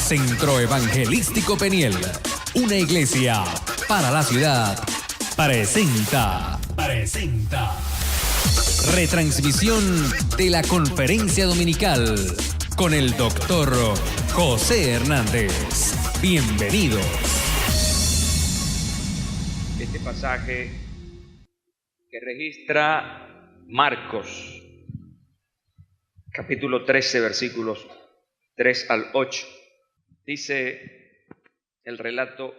Centro Evangelístico Peniel, una iglesia para la ciudad, presenta retransmisión de la conferencia dominical con el doctor José Hernández. Bienvenidos. Este pasaje que registra Marcos, capítulo 13, versículos 3 al 8. Dice el relato: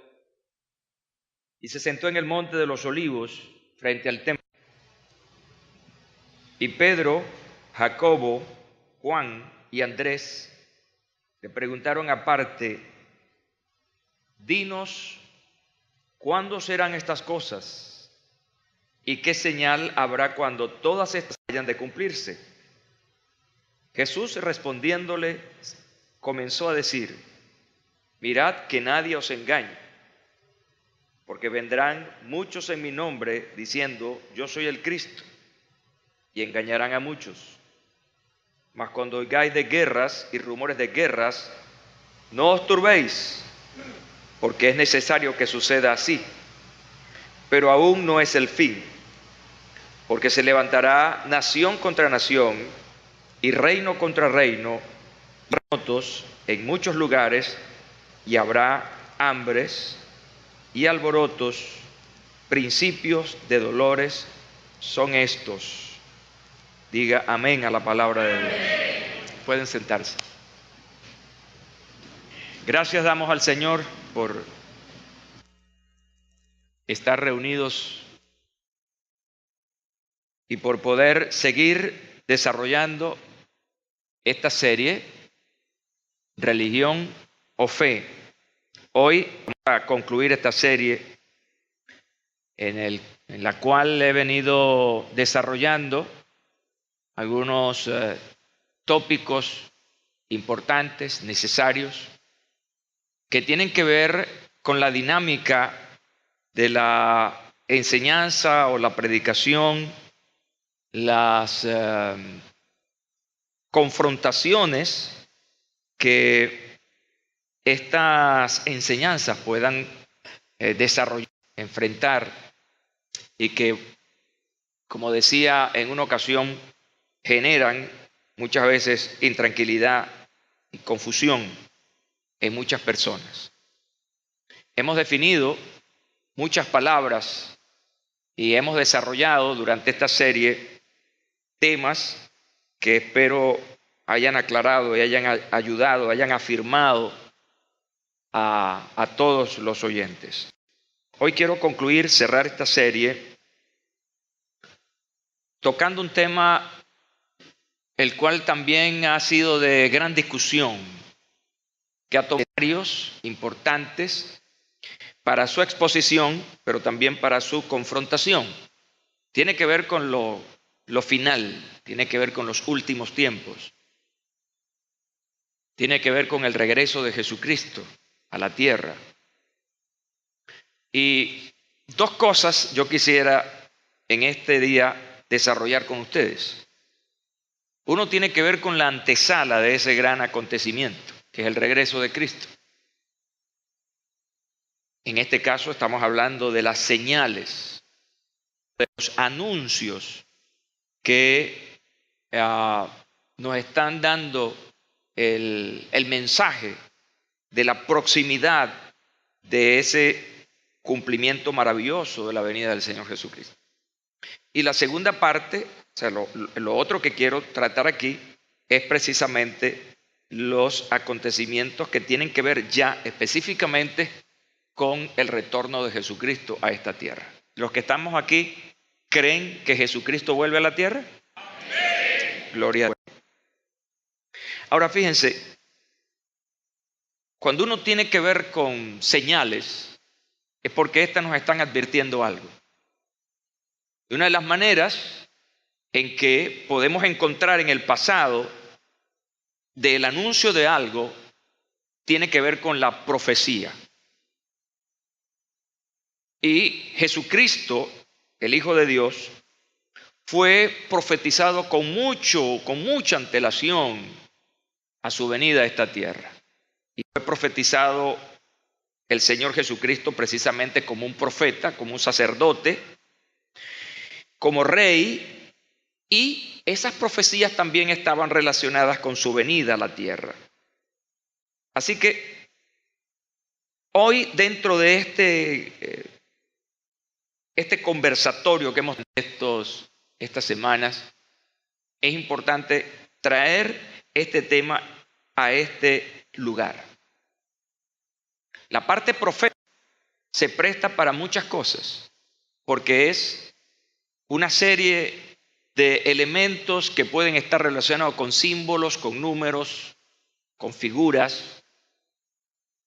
y se sentó en el monte de los olivos frente al templo. Y Pedro, Jacobo, Juan y Andrés le preguntaron aparte: dinos, ¿cuándo serán estas cosas? ¿Y qué señal habrá cuando todas estas hayan de cumplirse? Jesús respondiéndole comenzó a decir: mirad que nadie os engañe, porque vendrán muchos en mi nombre diciendo: yo soy el Cristo, y engañarán a muchos. Mas cuando oigáis de guerras y rumores de guerras, no os turbéis, porque es necesario que suceda así, pero aún no es el fin, porque se levantará nación contra nación y reino contra reino, terremotos en muchos lugares, y habrá hambres y alborotos. Principios de dolores son estos. Diga amén a la palabra de Dios. Pueden sentarse. Gracias damos al Señor por estar reunidos y por poder seguir desarrollando esta serie, Religión o Fe. Hoy vamos a concluir esta serie en la cual he venido desarrollando algunos tópicos importantes, necesarios, que tienen que ver con la dinámica de la enseñanza o la predicación, las confrontaciones que estas enseñanzas puedan desarrollar, enfrentar, y que, como decía en una ocasión, generan muchas veces intranquilidad y confusión en muchas personas. Hemos definido muchas palabras y hemos desarrollado durante esta serie temas que espero hayan aclarado y hayan ayudado, hayan afirmado a todos los oyentes. Hoy quiero concluir, cerrar esta serie tocando un tema el cual también ha sido de gran discusión, que ha tomado varios importantes para su exposición, pero también para su confrontación. Tiene que ver con lo final, tiene que ver con los últimos tiempos, tiene que ver con el regreso de Jesucristo a la tierra. Y dos cosas yo quisiera en este día desarrollar con ustedes. Uno tiene que ver con la antesala de ese gran acontecimiento, que es el regreso de Cristo. En este caso estamos hablando de las señales, de los anuncios que nos están dando el mensaje de la proximidad de ese cumplimiento maravilloso de la venida del Señor Jesucristo. Y la segunda parte, o sea, lo otro que quiero tratar aquí es precisamente los acontecimientos que tienen que ver ya específicamente con el retorno de Jesucristo a esta tierra. Los que estamos aquí, ¿creen que Jesucristo vuelve a la tierra? ¡Amén! Gloria a Dios. Ahora fíjense, cuando uno tiene que ver con señales, es porque estas nos están advirtiendo algo. Y una de las maneras en que podemos encontrar en el pasado del anuncio de algo tiene que ver con la profecía. Y Jesucristo, el Hijo de Dios, fue profetizado con mucha antelación a su venida a esta tierra. y fue profetizado el Señor Jesucristo precisamente como un profeta, como un sacerdote, como rey, y esas profecías también estaban relacionadas con su venida a la tierra. Así que hoy, dentro de este conversatorio que hemos tenido estas semanas, es importante traer este tema a este lugar. La parte profética se presta para muchas cosas, porque es una serie de elementos que pueden estar relacionados con símbolos, con números, con figuras,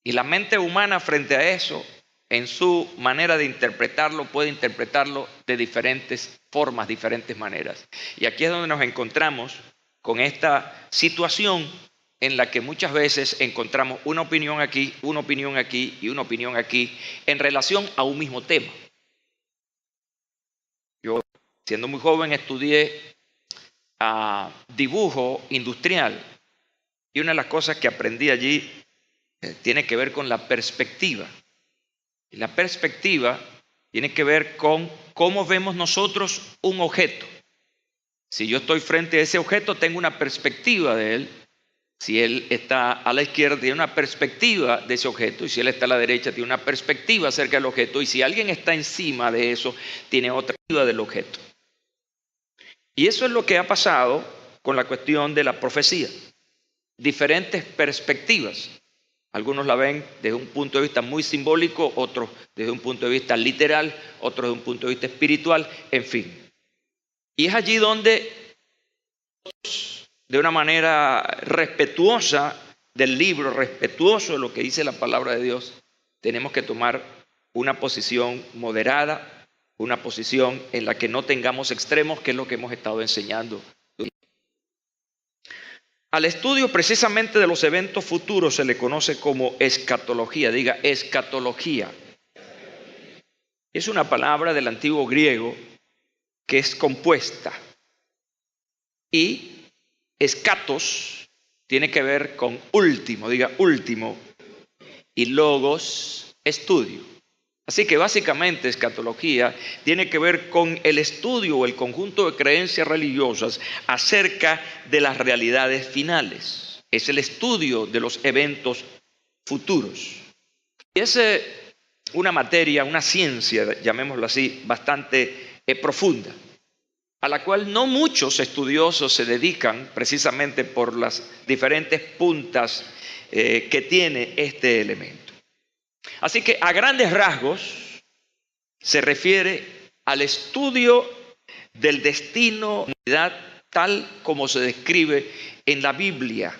y la mente humana frente a eso, en su manera de interpretarlo, puede interpretarlo de diferentes formas, diferentes maneras. Y aquí es donde nos encontramos con esta situación en la que muchas veces encontramos una opinión aquí y una opinión aquí en relación a un mismo tema. Yo, siendo muy joven, estudié dibujo industrial, y una de las cosas que aprendí allí tiene que ver con la perspectiva. Y la perspectiva tiene que ver con cómo vemos nosotros un objeto. Si yo estoy frente a ese objeto, tengo una perspectiva de él. Si él está a la izquierda, tiene una perspectiva de ese objeto. Y si él está a la derecha, tiene una perspectiva acerca del objeto. Y si alguien está encima de eso, tiene otra perspectiva del objeto. Y eso es lo que ha pasado con la cuestión de la profecía. Diferentes perspectivas. Algunos la ven desde un punto de vista muy simbólico, otros desde un punto de vista literal, otros desde un punto de vista espiritual, en fin. Y es allí donde, de una manera respetuosa del libro, respetuoso de lo que dice la palabra de Dios, tenemos que tomar una posición moderada, una posición en la que no tengamos extremos, que es lo que hemos estado enseñando. Al estudio precisamente de los eventos futuros se le conoce como escatología. Diga, escatología. Es una palabra del antiguo griego que es compuesta. Y escatos tiene que ver con último, diga último. Y logos, estudio. Así que básicamente escatología tiene que ver con el estudio o el conjunto de creencias religiosas acerca de las realidades finales. Es el estudio de los eventos futuros. Y es una materia, una ciencia, llamémoslo así, bastante profunda, a la cual no muchos estudiosos se dedican precisamente por las diferentes puntas que tiene este elemento. Así que a grandes rasgos se refiere al estudio del destino tal como se describe en la Biblia,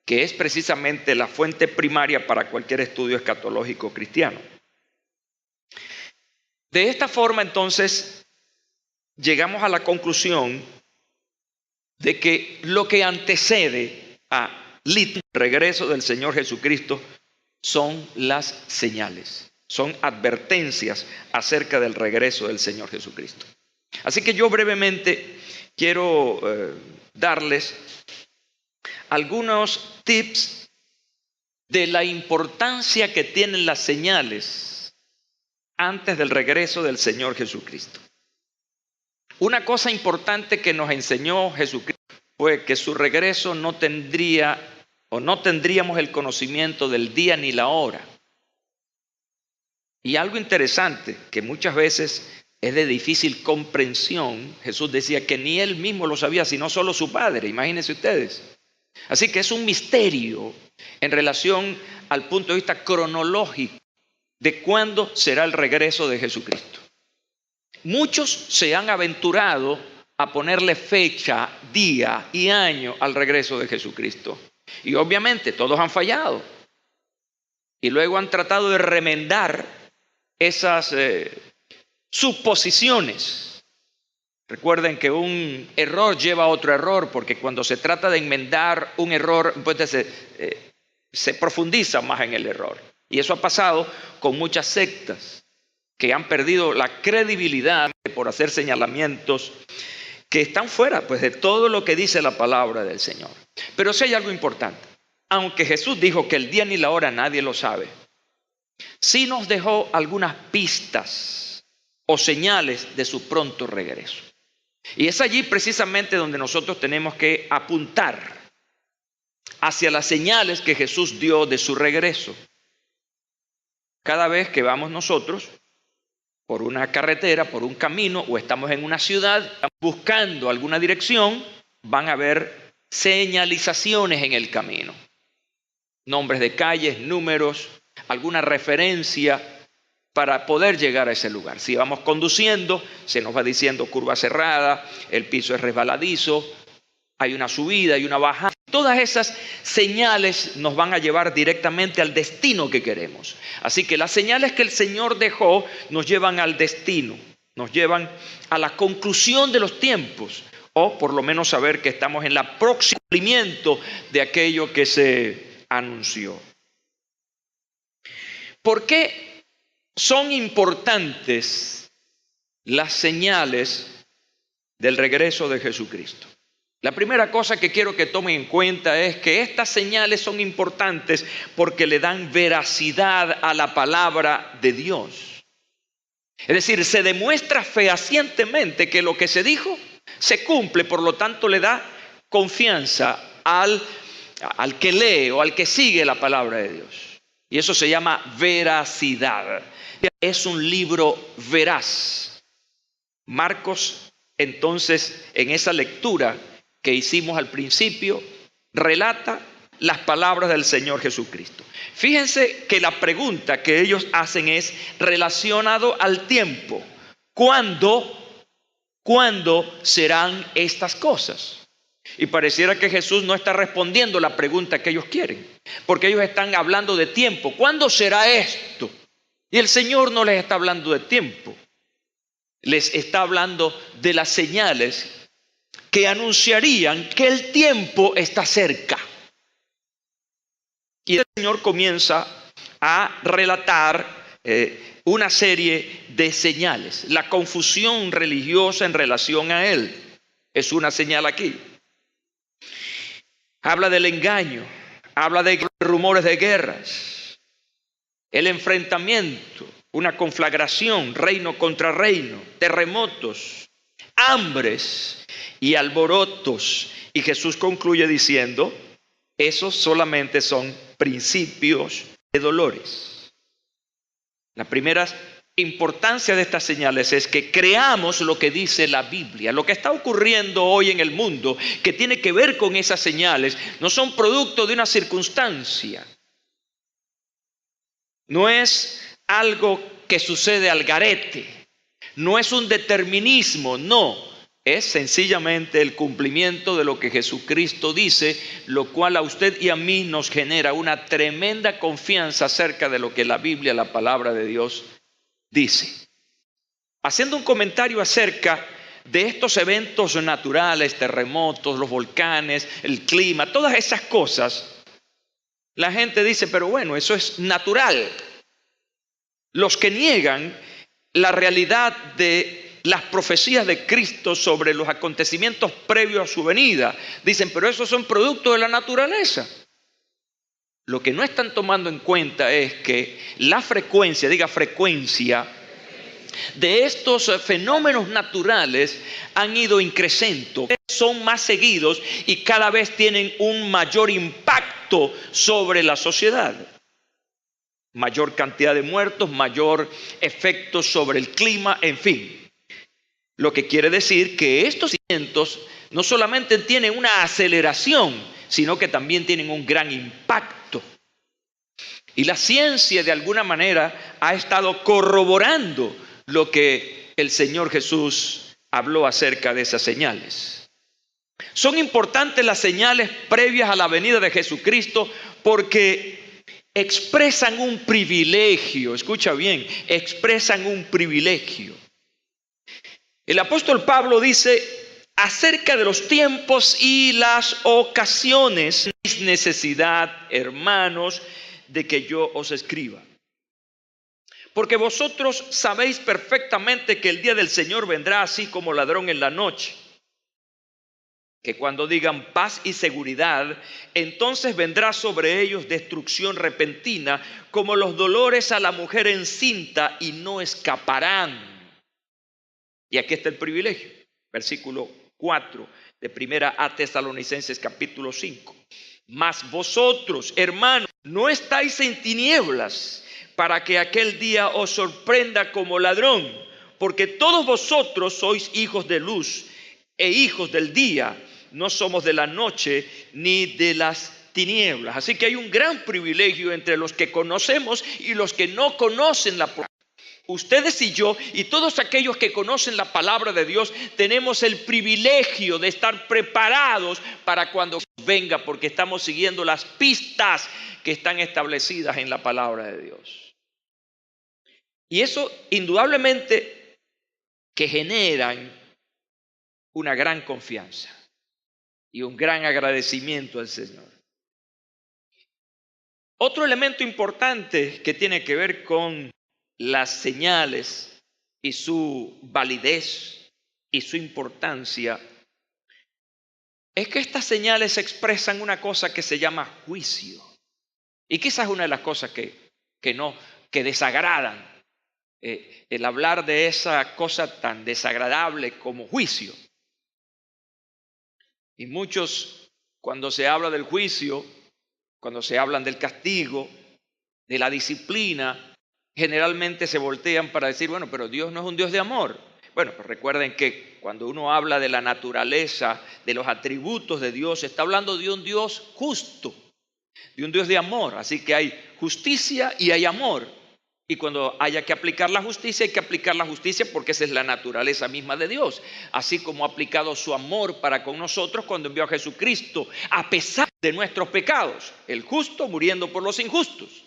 que es precisamente la fuente primaria para cualquier estudio escatológico cristiano. De esta forma, entonces, llegamos a la conclusión de que lo que antecede al regreso del Señor Jesucristo son las señales, son advertencias acerca del regreso del Señor Jesucristo. Así que yo brevemente quiero darles algunos tips de la importancia que tienen las señales antes del regreso del Señor Jesucristo. Una cosa importante que nos enseñó Jesucristo fue que su regreso no tendríamos el conocimiento del día ni la hora. Y algo interesante que muchas veces es de difícil comprensión, Jesús decía que ni él mismo lo sabía, sino solo su Padre, imagínense ustedes. Así que es un misterio en relación al punto de vista cronológico de cuándo será el regreso de Jesucristo. Muchos se han aventurado a ponerle fecha, día y año al regreso de Jesucristo. Y obviamente todos han fallado. Y luego han tratado de remendar esas suposiciones. Recuerden que un error lleva a otro error, porque cuando se trata de enmendar un error, pues se profundiza más en el error. Y eso ha pasado con muchas sectas que han perdido la credibilidad por hacer señalamientos que están fuera pues, de todo lo que dice la palabra del Señor. Pero sí hay algo importante. aunque Jesús dijo que el día ni la hora nadie lo sabe, sí nos dejó algunas pistas o señales de su pronto regreso. Y es allí precisamente donde nosotros tenemos que apuntar hacia las señales que Jesús dio de su regreso. Cada vez que vamos nosotros por una carretera, por un camino, o estamos en una ciudad buscando alguna dirección, van a haber señalizaciones en el camino. Nombres de calles, números, alguna referencia para poder llegar a ese lugar. Si vamos conduciendo, se nos va diciendo curva cerrada, el piso es resbaladizo, hay una subida, hay una bajada. Todas esas señales nos van a llevar directamente al destino que queremos. Así que las señales que el Señor dejó nos llevan al destino, nos llevan a la conclusión de los tiempos, o por lo menos saber que estamos en el próximo cumplimiento de aquello que se anunció. ¿Por qué son importantes las señales del regreso de Jesucristo? La primera cosa que quiero que tomen en cuenta es que estas señales son importantes porque le dan veracidad a la palabra de Dios. Es decir, se demuestra fehacientemente que lo que se dijo se cumple, por lo tanto le da confianza al que lee o al que sigue la palabra de Dios. Y eso se llama veracidad. Es un libro veraz. Marcos, entonces, en esa lectura que hicimos al principio, relata las palabras del Señor Jesucristo. Fíjense que la pregunta que ellos hacen es relacionado al tiempo. ¿Cuándo serán estas cosas? Y pareciera que Jesús no está respondiendo la pregunta que ellos quieren, porque ellos están hablando de tiempo. ¿Cuándo será esto? Y el Señor no les está hablando de tiempo, les está hablando de las señales que anunciarían que el tiempo está cerca. Y el Señor comienza a relatar una serie de señales. La confusión religiosa en relación a Él es una señal aquí. Habla del engaño, habla de rumores de guerras, el enfrentamiento, una conflagración, reino contra reino, terremotos, hambres y alborotos. Y Jesús concluye diciendo, esos solamente son principios de dolores. La primera importancia de estas señales es que creamos lo que dice la Biblia. Lo que está ocurriendo hoy en el mundo, que tiene que ver con esas señales, no son producto de una circunstancia. No es algo que sucede al garete. No es un determinismo, no. Es sencillamente el cumplimiento de lo que Jesucristo dice, lo cual a usted y a mí nos genera una tremenda confianza acerca de lo que la Biblia, la palabra de Dios, dice. Haciendo un comentario acerca de estos eventos naturales, terremotos, los volcanes, el clima, todas esas cosas, la gente dice, pero bueno, eso es natural. Los que niegan la realidad de las profecías de Cristo sobre los acontecimientos previos a su venida, dicen, pero esos son productos de la naturaleza. Lo que no están tomando en cuenta es que la frecuencia, diga frecuencia, de estos fenómenos naturales han ido increciendo, son más seguidos y cada vez tienen un mayor impacto sobre la sociedad. Mayor cantidad de muertos, mayor efecto sobre el clima, en fin. Lo que quiere decir que estos eventos no solamente tienen una aceleración, sino que también tienen un gran impacto. Y la ciencia de alguna manera ha estado corroborando lo que el Señor Jesús habló acerca de esas señales. Son importantes las señales previas a la venida de Jesucristo porque expresan un privilegio. Escucha bien, expresan un privilegio. El apóstol Pablo dice acerca de los tiempos y las ocasiones, es necesidad, hermanos, de que yo os escriba. Porque vosotros sabéis perfectamente que el día del Señor vendrá así como ladrón en la noche. que cuando digan paz y seguridad, entonces vendrá sobre ellos destrucción repentina, como los dolores a la mujer encinta, y no escaparán. Y aquí está el privilegio, versículo 4 de primera a Tesalonicenses capítulo 5. Mas vosotros, hermanos, no estáis en tinieblas, para que aquel día os sorprenda como ladrón, porque todos vosotros sois hijos de luz e hijos del día. No somos de la noche ni de las tinieblas. Así que hay un gran privilegio entre los que conocemos y los que no conocen la palabra. Ustedes y yo y todos aquellos que conocen la palabra de Dios tenemos el privilegio de estar preparados para cuando venga, porque estamos siguiendo las pistas que están establecidas en la palabra de Dios. Y eso indudablemente que generan una gran confianza y un gran agradecimiento al Señor. Otro elemento importante que tiene que ver con las señales y su validez y su importancia es que estas señales expresan una cosa que se llama juicio. Y quizás una de las cosas que desagradan el hablar de esa cosa tan desagradable como juicio. Y muchos, cuando se habla del juicio, cuando se hablan del castigo, de la disciplina, generalmente se voltean para decir, bueno, pero Dios no es un Dios de amor. Bueno, pues recuerden que cuando uno habla de la naturaleza, de los atributos de Dios, está hablando de un Dios justo, de un Dios de amor. Así que hay justicia y hay amor. Y cuando haya que aplicar la justicia, hay que aplicar la justicia porque esa es la naturaleza misma de Dios. Así como ha aplicado su amor para con nosotros cuando envió a Jesucristo, a pesar de nuestros pecados, el justo muriendo por los injustos.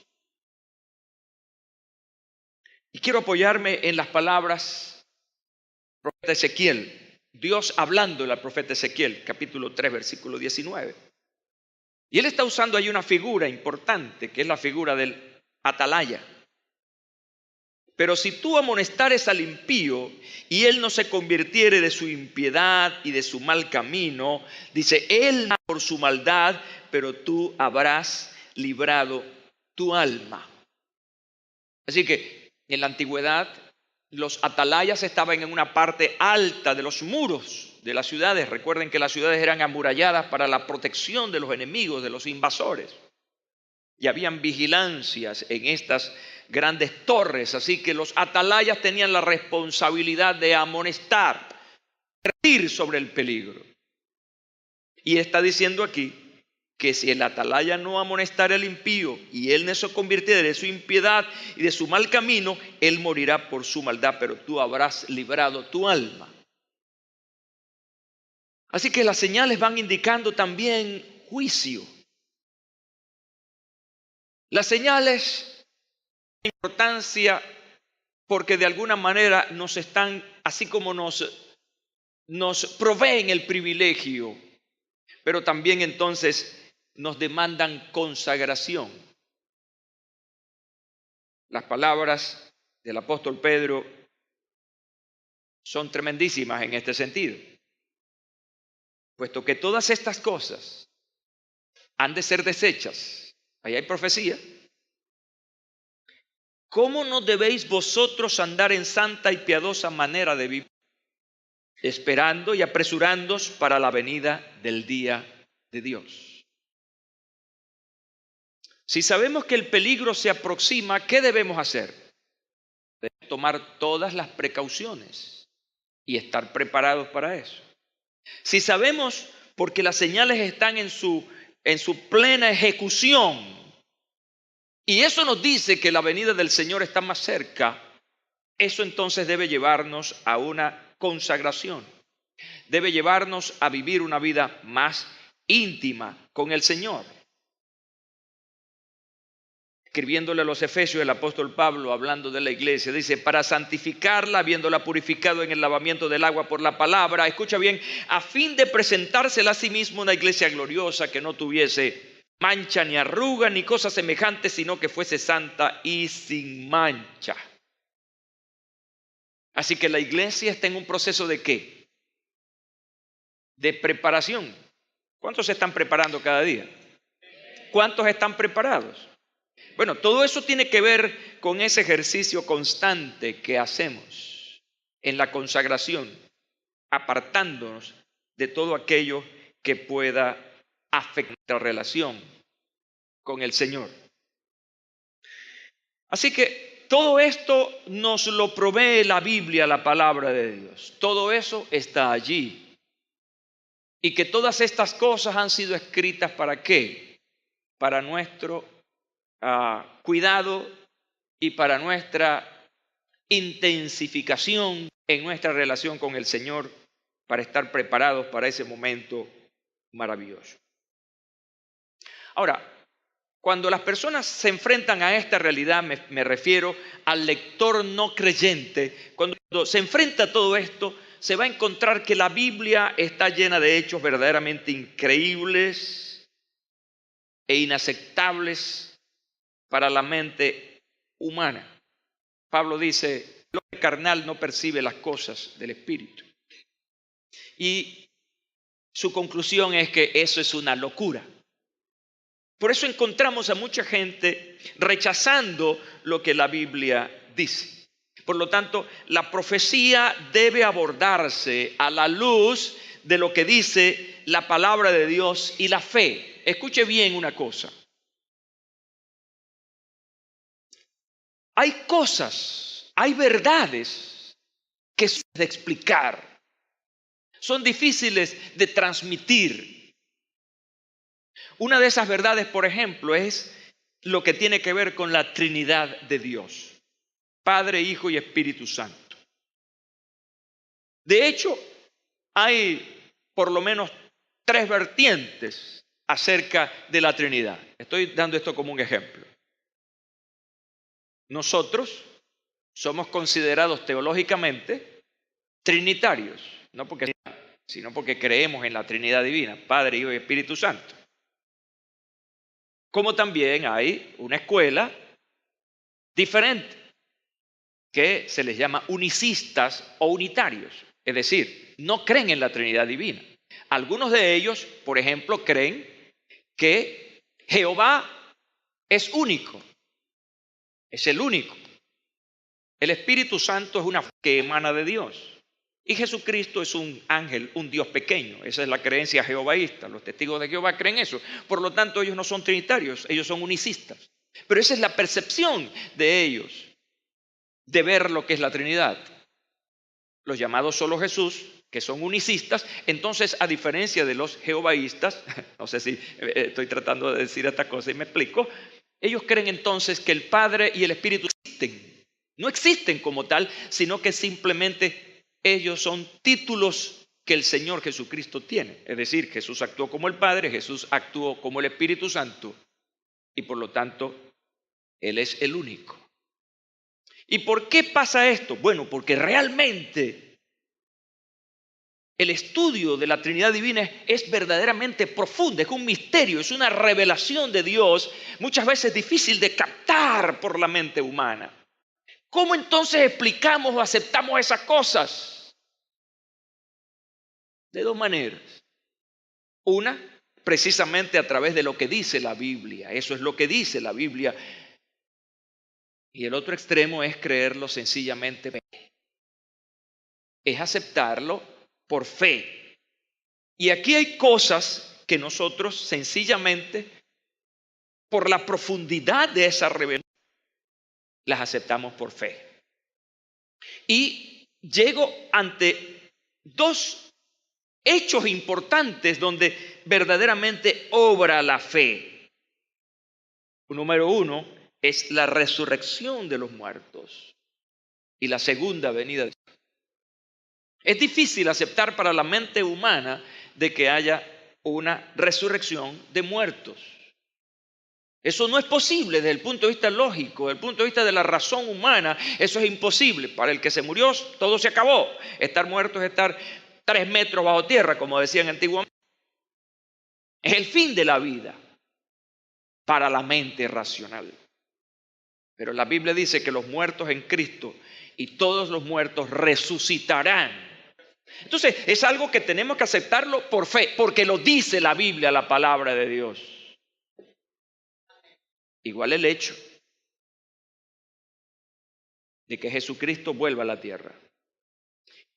Y quiero apoyarme en las palabras del profeta Ezequiel. Dios hablándole al profeta Ezequiel, capítulo 3, versículo 19. Y él está usando ahí una figura importante, que es la figura del atalaya. Pero si tú amonestares al impío y él no se convirtiere de su impiedad y de su mal camino, dice, él por su maldad, pero tú habrás librado tu alma. Así que en la antigüedad los atalayas estaban en una parte alta de los muros de las ciudades. Recuerden que las ciudades eran amuralladas para la protección de los enemigos, de los invasores. Y habían vigilancias en estas grandes torres, así que los atalayas tenían la responsabilidad de amonestar, advertir sobre el peligro. Y está diciendo aquí que si el atalaya no amonestara al impío y él no se convirtiera de su impiedad y de su mal camino, él morirá por su maldad, pero tú habrás librado tu alma. Así que las señales van indicando también juicio. Las señales tienen importancia porque de alguna manera nos están, así como nos proveen el privilegio, pero también entonces nos demandan consagración. Las palabras del apóstol Pedro son tremendísimas en este sentido, puesto que todas estas cosas han de ser deshechas. Ahí hay profecía. ¿Cómo no debéis vosotros andar en santa y piadosa manera de vivir, esperando y apresurándoos para la venida del día de Dios? Si sabemos que el peligro se aproxima, ¿qué debemos hacer? Debemos tomar todas las precauciones y estar preparados para eso. Si sabemos, porque las señales están en su plena ejecución, y eso nos dice que la venida del Señor está más cerca, eso entonces debe llevarnos a una consagración. Debe llevarnos a vivir una vida más íntima con el Señor. Escribiéndole a los Efesios, el apóstol Pablo, hablando de la iglesia, dice, para santificarla, habiéndola purificado en el lavamiento del agua por la palabra, escucha bien, a fin de presentársela a sí mismo una iglesia gloriosa que no tuviese mancha ni arruga ni cosa semejante, sino que fuese santa y sin mancha. Así que la iglesia está en un proceso ¿de qué? de preparación. ¿Cuántos se están preparando cada día? ¿Cuántos están preparados? Bueno, todo eso tiene que ver con ese ejercicio constante que hacemos en la consagración, apartándonos de todo aquello que pueda afectar nuestra relación con el Señor. Así que todo esto nos lo provee la Biblia, la palabra de Dios. Todo eso está allí. Y que todas estas cosas han sido escritas ¿para qué? Para nuestro cuidado y para nuestra intensificación en nuestra relación con el Señor, para estar preparados para ese momento maravilloso. Ahora, cuando las personas se enfrentan a esta realidad, me refiero al lector no creyente, cuando se enfrenta a todo esto, se va a encontrar que la Biblia está llena de hechos verdaderamente increíbles e inaceptables para la mente humana. Pablo dice, el hombre carnal no percibe las cosas del Espíritu. Y su conclusión es que eso es una locura. Por eso encontramos a mucha gente rechazando lo que la Biblia dice. Por lo tanto, la profecía debe abordarse a la luz de lo que dice la palabra de Dios y la fe. Escuche bien una cosa. Hay cosas, hay verdades que son difíciles de explicar, son difíciles de transmitir. Una de esas verdades, por ejemplo, es lo que tiene que ver con la Trinidad de Dios. Padre, Hijo y Espíritu Santo. De hecho, hay por lo menos 3 vertientes acerca de la Trinidad. Estoy dando esto como un ejemplo. Nosotros somos considerados teológicamente trinitarios, sino porque creemos en la Trinidad divina, Padre, Hijo y Espíritu Santo. Como también hay una escuela diferente que se les llama unicistas o unitarios, es decir, no creen en la Trinidad divina. Algunos de ellos, por ejemplo, creen que Jehová es único, es el único. El Espíritu Santo es una fuerza que emana de Dios. Y Jesucristo es un ángel, un Dios pequeño. Esa es la creencia jehovaísta. Los testigos de Jehová creen eso. Por lo tanto, ellos no son trinitarios, ellos son unicistas. Pero esa es la percepción de ellos de ver lo que es la Trinidad. Los llamados solo Jesús, que son unicistas, entonces a diferencia de los jehovaístas, no sé si estoy tratando de decir esta cosa y me explico, ellos creen entonces que el Padre y el Espíritu existen. No existen como tal, sino que simplemente ellos son títulos que el Señor Jesucristo tiene. Es decir, Jesús actuó como el Padre, Jesús actuó como el Espíritu Santo y por lo tanto, Él es el único. ¿Y por qué pasa esto? Bueno, porque realmente el estudio de la Trinidad Divina es verdaderamente profundo, es un misterio, es una revelación de Dios, muchas veces difícil de captar por la mente humana. ¿Cómo entonces explicamos o aceptamos esas cosas? De 2 maneras. Una, precisamente a través de lo que dice la Biblia. Eso es lo que dice la Biblia. Y el otro extremo es creerlo sencillamente. Es aceptarlo por fe. Y aquí hay cosas que nosotros sencillamente, por la profundidad de esa revelación, las aceptamos por fe. Y llego ante 2 hechos importantes donde verdaderamente obra la fe. Número 1 es la resurrección de los muertos y la segunda venida de Cristo. Es difícil aceptar para la mente humana de que haya una resurrección de muertos. Eso no es posible desde el punto de vista lógico, desde el punto de vista de la razón humana, eso es imposible. Para el que se murió, todo se acabó. Estar muerto es estar 3 metros bajo tierra, como decían antiguamente. Es el fin de la vida para la mente racional. Pero la Biblia dice que los muertos en Cristo y todos los muertos resucitarán Entonces es algo que tenemos que aceptarlo por fe, porque lo dice la Biblia, la palabra de Dios. Igual el hecho de que Jesucristo vuelva a la tierra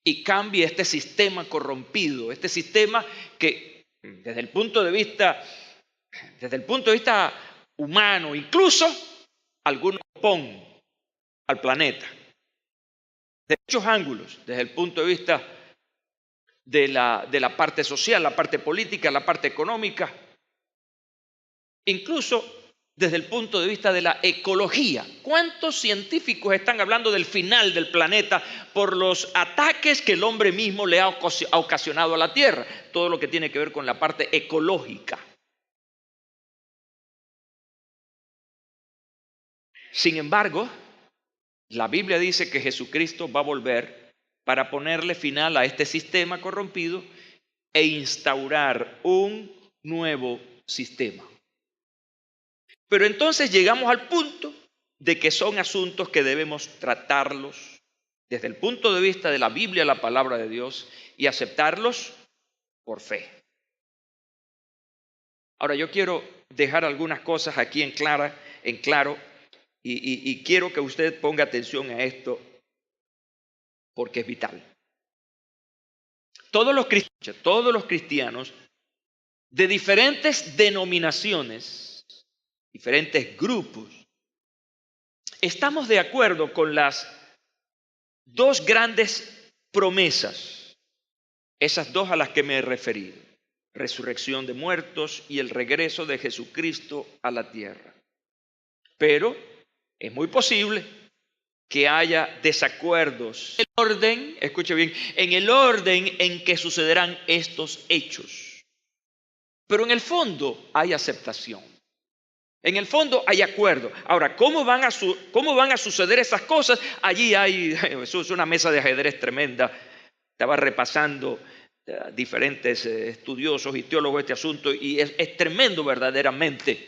y cambie este sistema corrompido, este sistema que desde el punto de vista humano, incluso algunos oponen al planeta, de muchos ángulos, desde el punto de vista de la parte social, la parte política, la parte económica, incluso desde el punto de vista de la ecología. ¿Cuántos científicos están hablando del final del planeta por los ataques que el hombre mismo le ha ocasionado a la Tierra? Todo lo que tiene que ver con la parte ecológica. Sin embargo, la Biblia dice que Jesucristo va a volver para ponerle final a este sistema corrompido e instaurar un nuevo sistema. Pero entonces llegamos al punto de que son asuntos que debemos tratarlos desde el punto de vista de la Biblia, la palabra de Dios, y aceptarlos por fe. Ahora yo quiero dejar algunas cosas aquí en claro, y quiero que usted ponga atención a esto porque es vital. Todos los cristianos de diferentes denominaciones, diferentes grupos, estamos de acuerdo con las dos grandes promesas, esas dos a las que me he referido: resurrección de muertos y el regreso de Jesucristo a la tierra. Pero es muy posible que haya desacuerdos en el orden, escuche bien, en el orden en que sucederán estos hechos. Pero en el fondo hay aceptación. En el fondo hay acuerdo. Ahora, ¿cómo van a suceder esas cosas? Allí eso es una mesa de ajedrez tremenda. Estaba repasando diferentes estudiosos y teólogos de este asunto y es tremendo verdaderamente.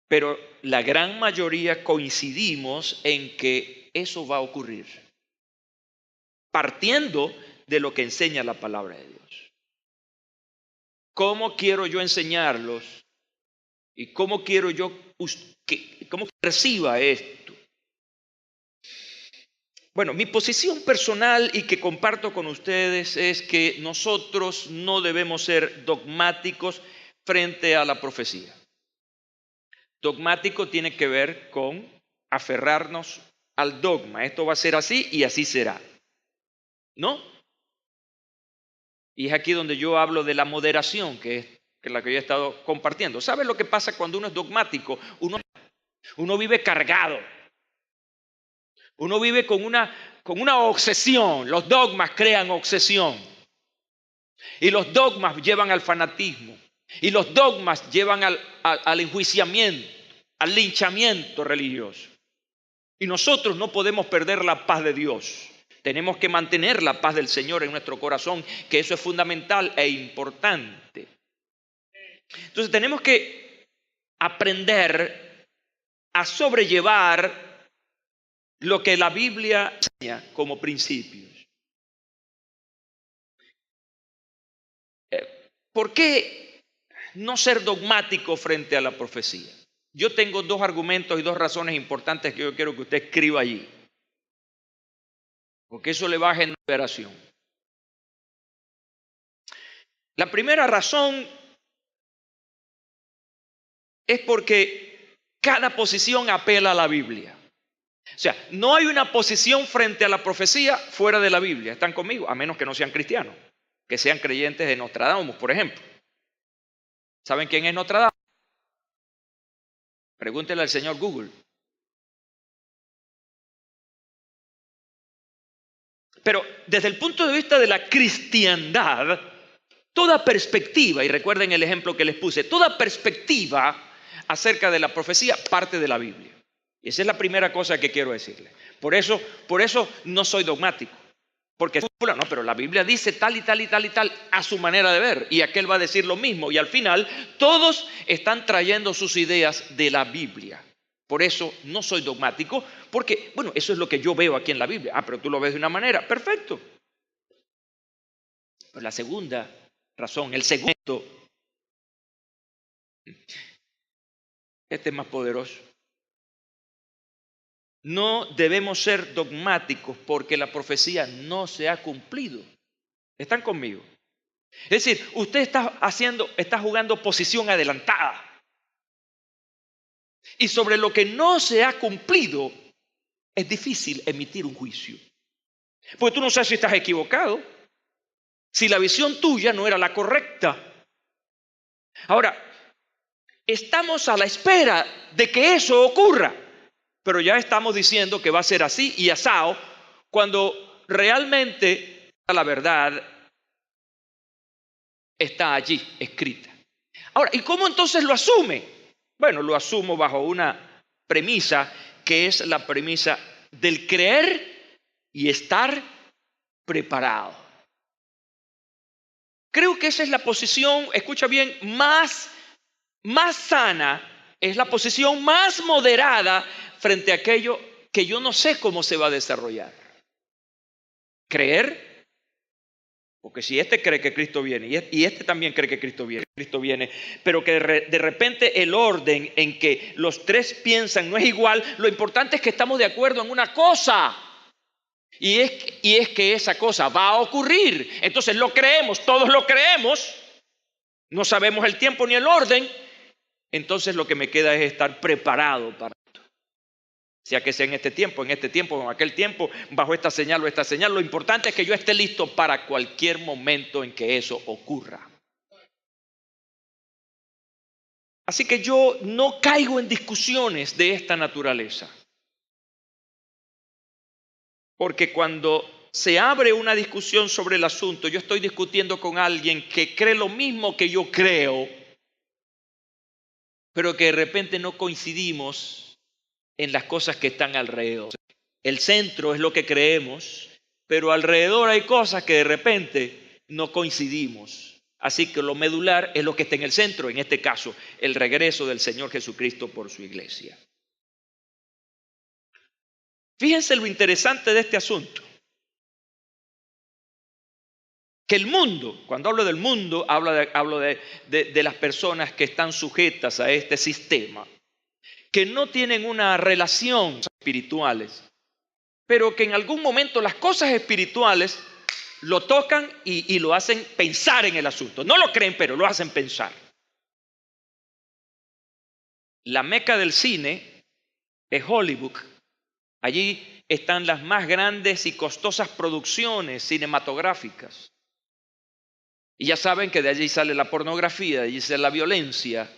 Pero la gran mayoría coincidimos en que eso va a ocurrir, partiendo de lo que enseña la palabra de Dios. ¿Cómo quiero yo enseñarlos? ¿Y cómo quiero yo cómo reciba esto? Bueno, mi posición personal y que comparto con ustedes es que nosotros no debemos ser dogmáticos frente a la profecía. Dogmático tiene que ver con aferrarnos al dogma. Esto va a ser así y así será, ¿no? Y es aquí donde yo hablo de la moderación, que es la que yo he estado compartiendo. ¿Sabe lo que pasa cuando uno es dogmático? Uno vive cargado. Uno vive con una obsesión. Los dogmas crean obsesión. Y los dogmas llevan al fanatismo. Y los dogmas llevan al enjuiciamiento, al linchamiento religioso. Y nosotros no podemos perder la paz de Dios. Tenemos que mantener la paz del Señor en nuestro corazón, que eso es fundamental e importante. Entonces tenemos que aprender a sobrellevar lo que la Biblia enseña como principios. ¿Por qué no ser dogmático frente a la profecía? Yo tengo dos argumentos y dos razones importantes que yo quiero que usted escriba allí, porque eso le va a generar liberación. La primera razón es porque cada posición apela a la Biblia. O sea, no hay una posición frente a la profecía fuera de la Biblia. ¿Están conmigo? A menos que no sean cristianos, que sean creyentes de Nostradamus, por ejemplo. ¿Saben quién es Nostradamus? Pregúntele al señor Google. Pero desde el punto de vista de la cristiandad, toda perspectiva, y recuerden el ejemplo que les puse, toda perspectiva acerca de la profecía parte de la Biblia. Y esa es la primera cosa que quiero decirle. Por eso no soy dogmático. Porque no, pero la Biblia dice tal y tal y tal y tal a su manera de ver. Y aquel va a decir lo mismo. Y al final todos están trayendo sus ideas de la Biblia. Por eso no soy dogmático. Porque, bueno, eso es lo que yo veo aquí en la Biblia. Ah, pero tú lo ves de una manera. Perfecto. Pero la segunda razón, el segundo, este es más poderoso. No debemos ser dogmáticos porque la profecía no se ha cumplido. ¿Están conmigo? Es decir, usted está jugando posición adelantada. Y sobre lo que no se ha cumplido, es difícil emitir un juicio. Porque tú no sabes si estás equivocado, si la visión tuya no era la correcta. Ahora, estamos a la espera de que eso ocurra, pero ya estamos diciendo que va a ser así y asao, cuando realmente la verdad está allí escrita. Ahora, ¿y cómo entonces lo asume? Bueno, lo asumo bajo una premisa que es la premisa del creer y estar preparado. Creo que esa es la posición, escucha bien, más sana, es la posición más moderada frente a aquello que yo no sé cómo se va a desarrollar. Creer. Porque si este cree que Cristo viene y este también cree que Cristo viene, pero que de repente el orden en que los tres piensan no es igual, lo importante es que estamos de acuerdo en una cosa. Y es que esa cosa va a ocurrir. Entonces lo creemos, todos lo creemos, no sabemos el tiempo ni el orden, entonces lo que me queda es estar preparado para esto. Sea que sea en este tiempo, en aquel tiempo, bajo esta señal o esta señal. Lo importante es que yo esté listo para cualquier momento en que eso ocurra. Así que yo no caigo en discusiones de esta naturaleza. Porque cuando se abre una discusión sobre el asunto, yo estoy discutiendo con alguien que cree lo mismo que yo creo, pero que de repente no coincidimos en las cosas que están alrededor. El centro es lo que creemos, pero alrededor hay cosas que de repente no coincidimos. Así que lo medular es lo que está en el centro, en este caso, el regreso del Señor Jesucristo por su iglesia. Fíjense lo interesante de este asunto. Que el mundo, cuando hablo del mundo, hablo de las personas que están sujetas a este sistema, que no tienen una relación espirituales, pero que en algún momento las cosas espirituales lo tocan y lo hacen pensar en el asunto. No lo creen, pero lo hacen pensar. La meca del cine es Hollywood. Allí están las más grandes y costosas producciones cinematográficas. Y ya saben que de allí sale la pornografía, de allí sale la violencia.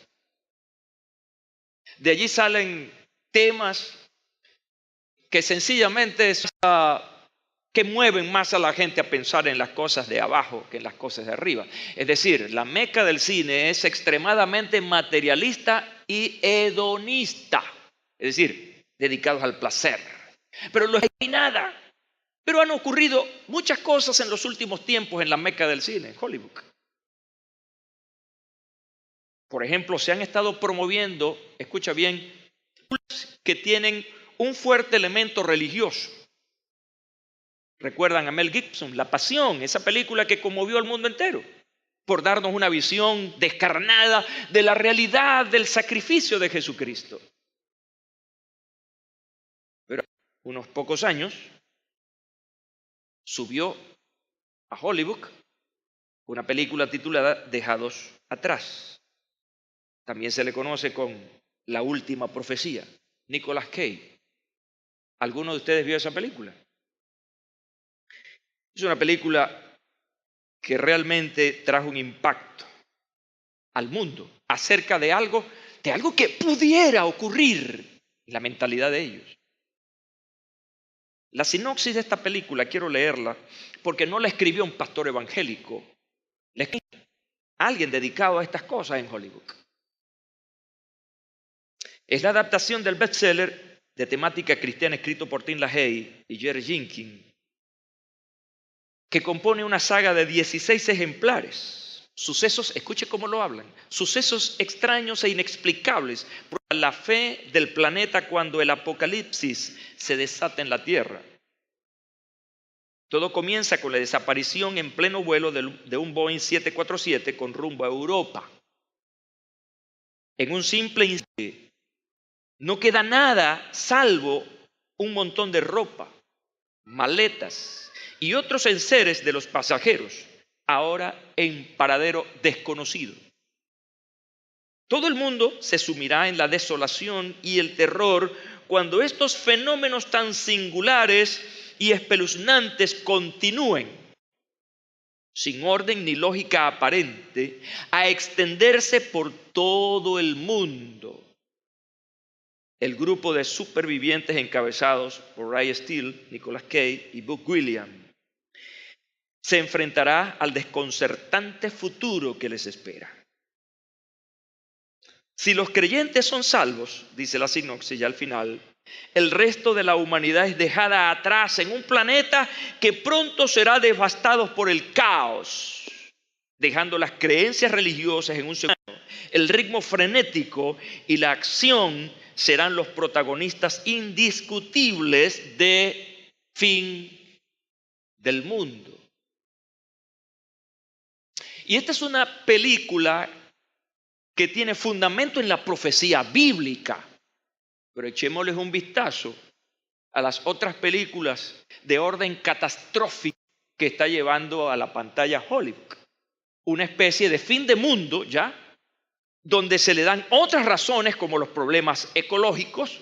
De allí salen temas que sencillamente que mueven más a la gente a pensar en las cosas de abajo que en las cosas de arriba. Es decir, la meca del cine es extremadamente materialista y hedonista. Es decir, dedicados al placer. Pero no hay nada. Pero han ocurrido muchas cosas en los últimos tiempos en la meca del cine, en Hollywood. Por ejemplo, se han estado promoviendo, escucha bien, que tienen un fuerte elemento religioso. Recuerdan a Mel Gibson, La Pasión, esa película que conmovió al mundo entero, por darnos una visión descarnada de la realidad del sacrificio de Jesucristo. Pero unos pocos años subió a Hollywood una película titulada Dejados Atrás. También se le conoce con La Última Profecía, Nicolas Cage. ¿Alguno de ustedes vio esa película? Es una película que realmente trajo un impacto al mundo acerca de algo que pudiera ocurrir en la mentalidad de ellos. La sinopsis de esta película, quiero leerla, porque no la escribió un pastor evangélico, la escribió alguien dedicado a estas cosas en Hollywood. Es la adaptación del bestseller de temática cristiana escrito por Tim LaHaye y Jerry Jenkins, que compone una saga de 16 ejemplares. Sucesos, escuche cómo lo hablan, sucesos extraños e inexplicables por la fe del planeta cuando el apocalipsis se desata en la tierra. Todo comienza con la desaparición en pleno vuelo de un Boeing 747 con rumbo a Europa. En un simple instante, no queda nada salvo un montón de ropa, maletas y otros enseres de los pasajeros, ahora en paradero desconocido. Todo el mundo se sumirá en la desolación y el terror cuando estos fenómenos tan singulares y espeluznantes continúen, sin orden ni lógica aparente, a extenderse por todo el mundo. El grupo de supervivientes encabezados por Ray Steele, Nicolas Cage y Buck Williams se enfrentará al desconcertante futuro que les espera. Si los creyentes son salvos, dice la sinopsis ya al final, el resto de la humanidad es dejada atrás en un planeta que pronto será devastado por el caos, dejando las creencias religiosas en un segundo plano. El ritmo frenético y la acción serán los protagonistas indiscutibles de fin del mundo. Y esta es una película que tiene fundamento en la profecía bíblica. Pero echémosles un vistazo a las otras películas de orden catastrófico que está llevando a la pantalla Hollywood. Una especie de fin de mundo ya, donde se le dan otras razones como los problemas ecológicos,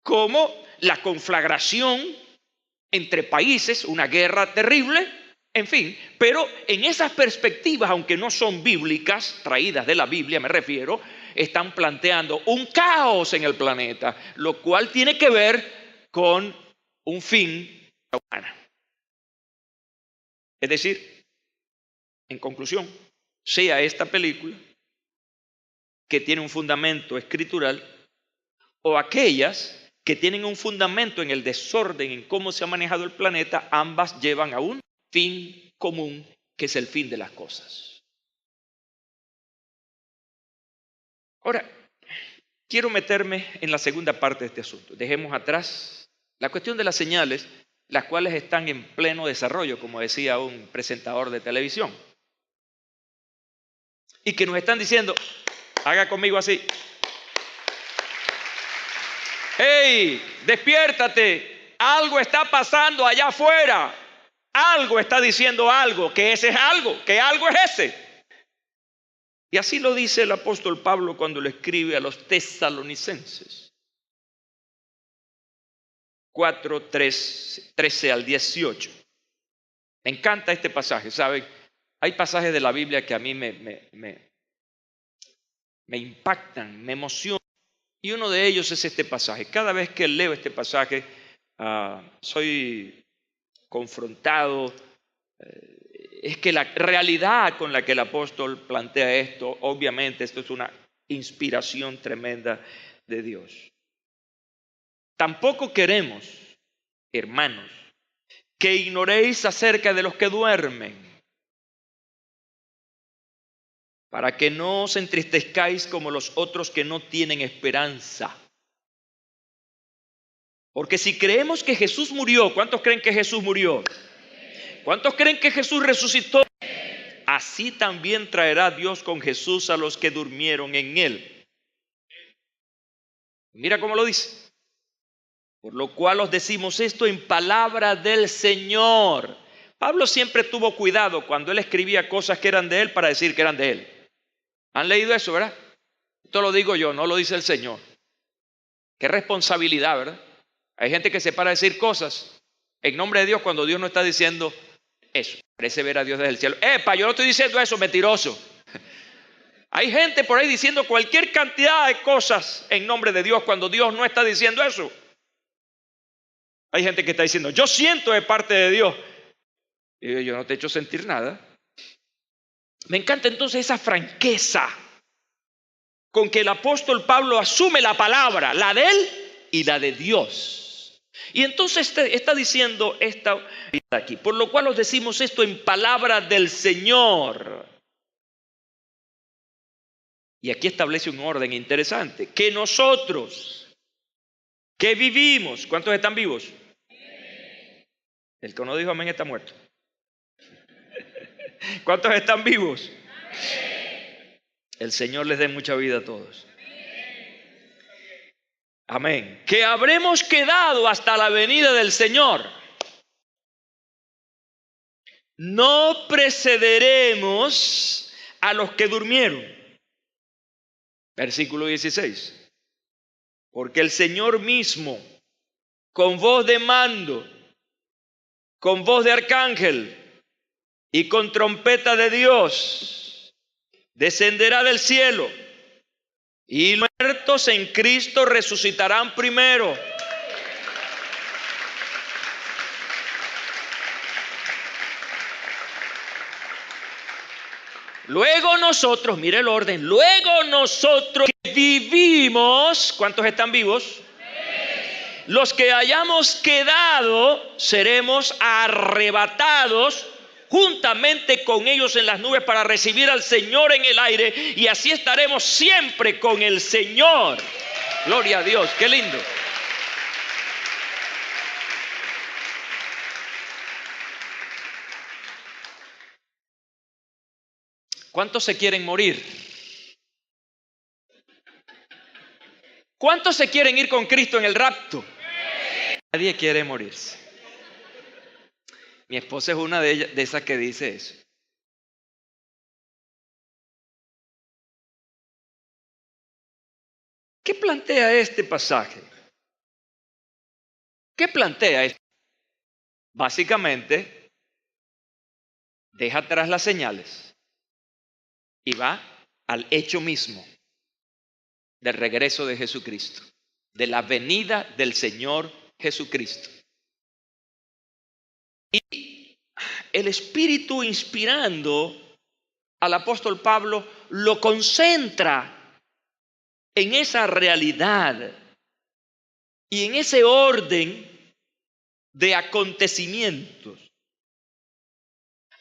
como la conflagración entre países, una guerra terrible, en fin. Pero en esas perspectivas, aunque no son bíblicas, traídas de la Biblia me refiero, están planteando un caos en el planeta, lo cual tiene que ver con un fin humano. Es decir, en conclusión, sea esta película que tiene un fundamento escritural o aquellas que tienen un fundamento en el desorden, en cómo se ha manejado el planeta, ambas llevan a un fin común, que es el fin de las cosas. Ahora, quiero meterme en la segunda parte de este asunto. Dejemos atrás la cuestión de las señales, las cuales están en pleno desarrollo, como decía un presentador de televisión. Y que nos están diciendo, haga conmigo así. ¡Hey, despiértate! Algo está pasando allá afuera. Algo está diciendo algo, que ese es algo, que algo es ese. Y así lo dice el apóstol Pablo cuando le escribe a los tesalonicenses. 4, 13 al 18. Me encanta este pasaje, ¿saben? Hay pasajes de la Biblia que a mí me impactan, me emocionan. Y uno de ellos es este pasaje. Cada vez que leo este pasaje, soy confrontado. Es que la realidad con la que el apóstol plantea esto, obviamente esto es una inspiración tremenda de Dios. Tampoco queremos, hermanos, que ignoréis acerca de los que duermen, para que no os entristezcáis como los otros que no tienen esperanza. Porque si creemos que Jesús murió, ¿cuántos creen que Jesús murió? ¿Cuántos creen que Jesús resucitó? Así también traerá Dios con Jesús a los que durmieron en él. Mira cómo lo dice. Por lo cual os decimos esto en palabra del Señor. Pablo siempre tuvo cuidado cuando él escribía cosas que eran de él para decir que eran de él. ¿Han leído eso, verdad? Esto lo digo yo, no lo dice el Señor. Qué responsabilidad, ¿verdad? Hay gente que se para a decir cosas en nombre de Dios cuando Dios no está diciendo eso. Parece ver a Dios desde el cielo. ¡Epa! Yo no estoy diciendo eso, mentiroso. Hay gente por ahí diciendo cualquier cantidad de cosas en nombre de Dios cuando Dios no está diciendo eso. Hay gente que está diciendo, yo siento de parte de Dios. Y yo no te he hecho sentir nada. Me encanta entonces esa franqueza con que el apóstol Pablo asume la palabra, la de él y la de Dios. Y entonces está diciendo esta aquí, por lo cual os decimos esto en palabra del Señor. Y aquí establece un orden interesante, que nosotros que vivimos, ¿cuántos están vivos? El que no dijo amén está muerto. ¿Cuántos están vivos? El Señor les dé mucha vida a todos. Amén. Que habremos quedado hasta la venida del Señor. No precederemos a los que durmieron. Versículo 16. Porque el Señor mismo, con voz de mando, con voz de arcángel y con trompeta de Dios, descenderá del cielo, y los muertos en Cristo resucitarán primero. Luego nosotros, mire el orden, luego nosotros que vivimos, ¿cuántos están vivos? Los que hayamos quedado seremos arrebatados juntamente con ellos en las nubes para recibir al Señor en el aire, y así estaremos siempre con el Señor. Gloria a Dios, qué lindo. ¿Cuántos se quieren morir? ¿Cuántos se quieren ir con Cristo en el rapto? Nadie quiere morirse. Mi esposa es una de esas que dice eso. ¿Qué plantea este pasaje? ¿Qué plantea esto? Básicamente, deja atrás las señales y va al hecho mismo del regreso de Jesucristo, de la venida del Señor Jesucristo. Y el Espíritu, inspirando al apóstol Pablo, lo concentra en esa realidad y en ese orden de acontecimientos.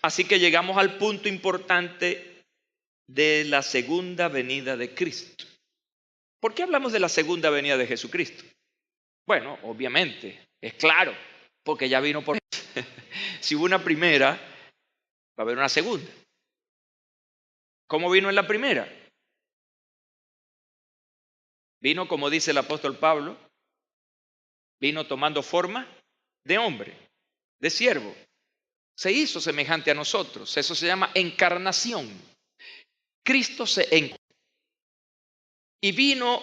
Así que llegamos al punto importante de la segunda venida de Cristo. ¿Por qué hablamos de la segunda venida de Jesucristo? Bueno, obviamente, es claro, porque ya vino por... Si hubo una primera, va a haber una segunda. ¿Cómo vino en la primera? Vino, como dice el apóstol Pablo, vino tomando forma de hombre, de siervo. Se hizo semejante a nosotros. Eso se llama encarnación. Cristo se encarnó y vino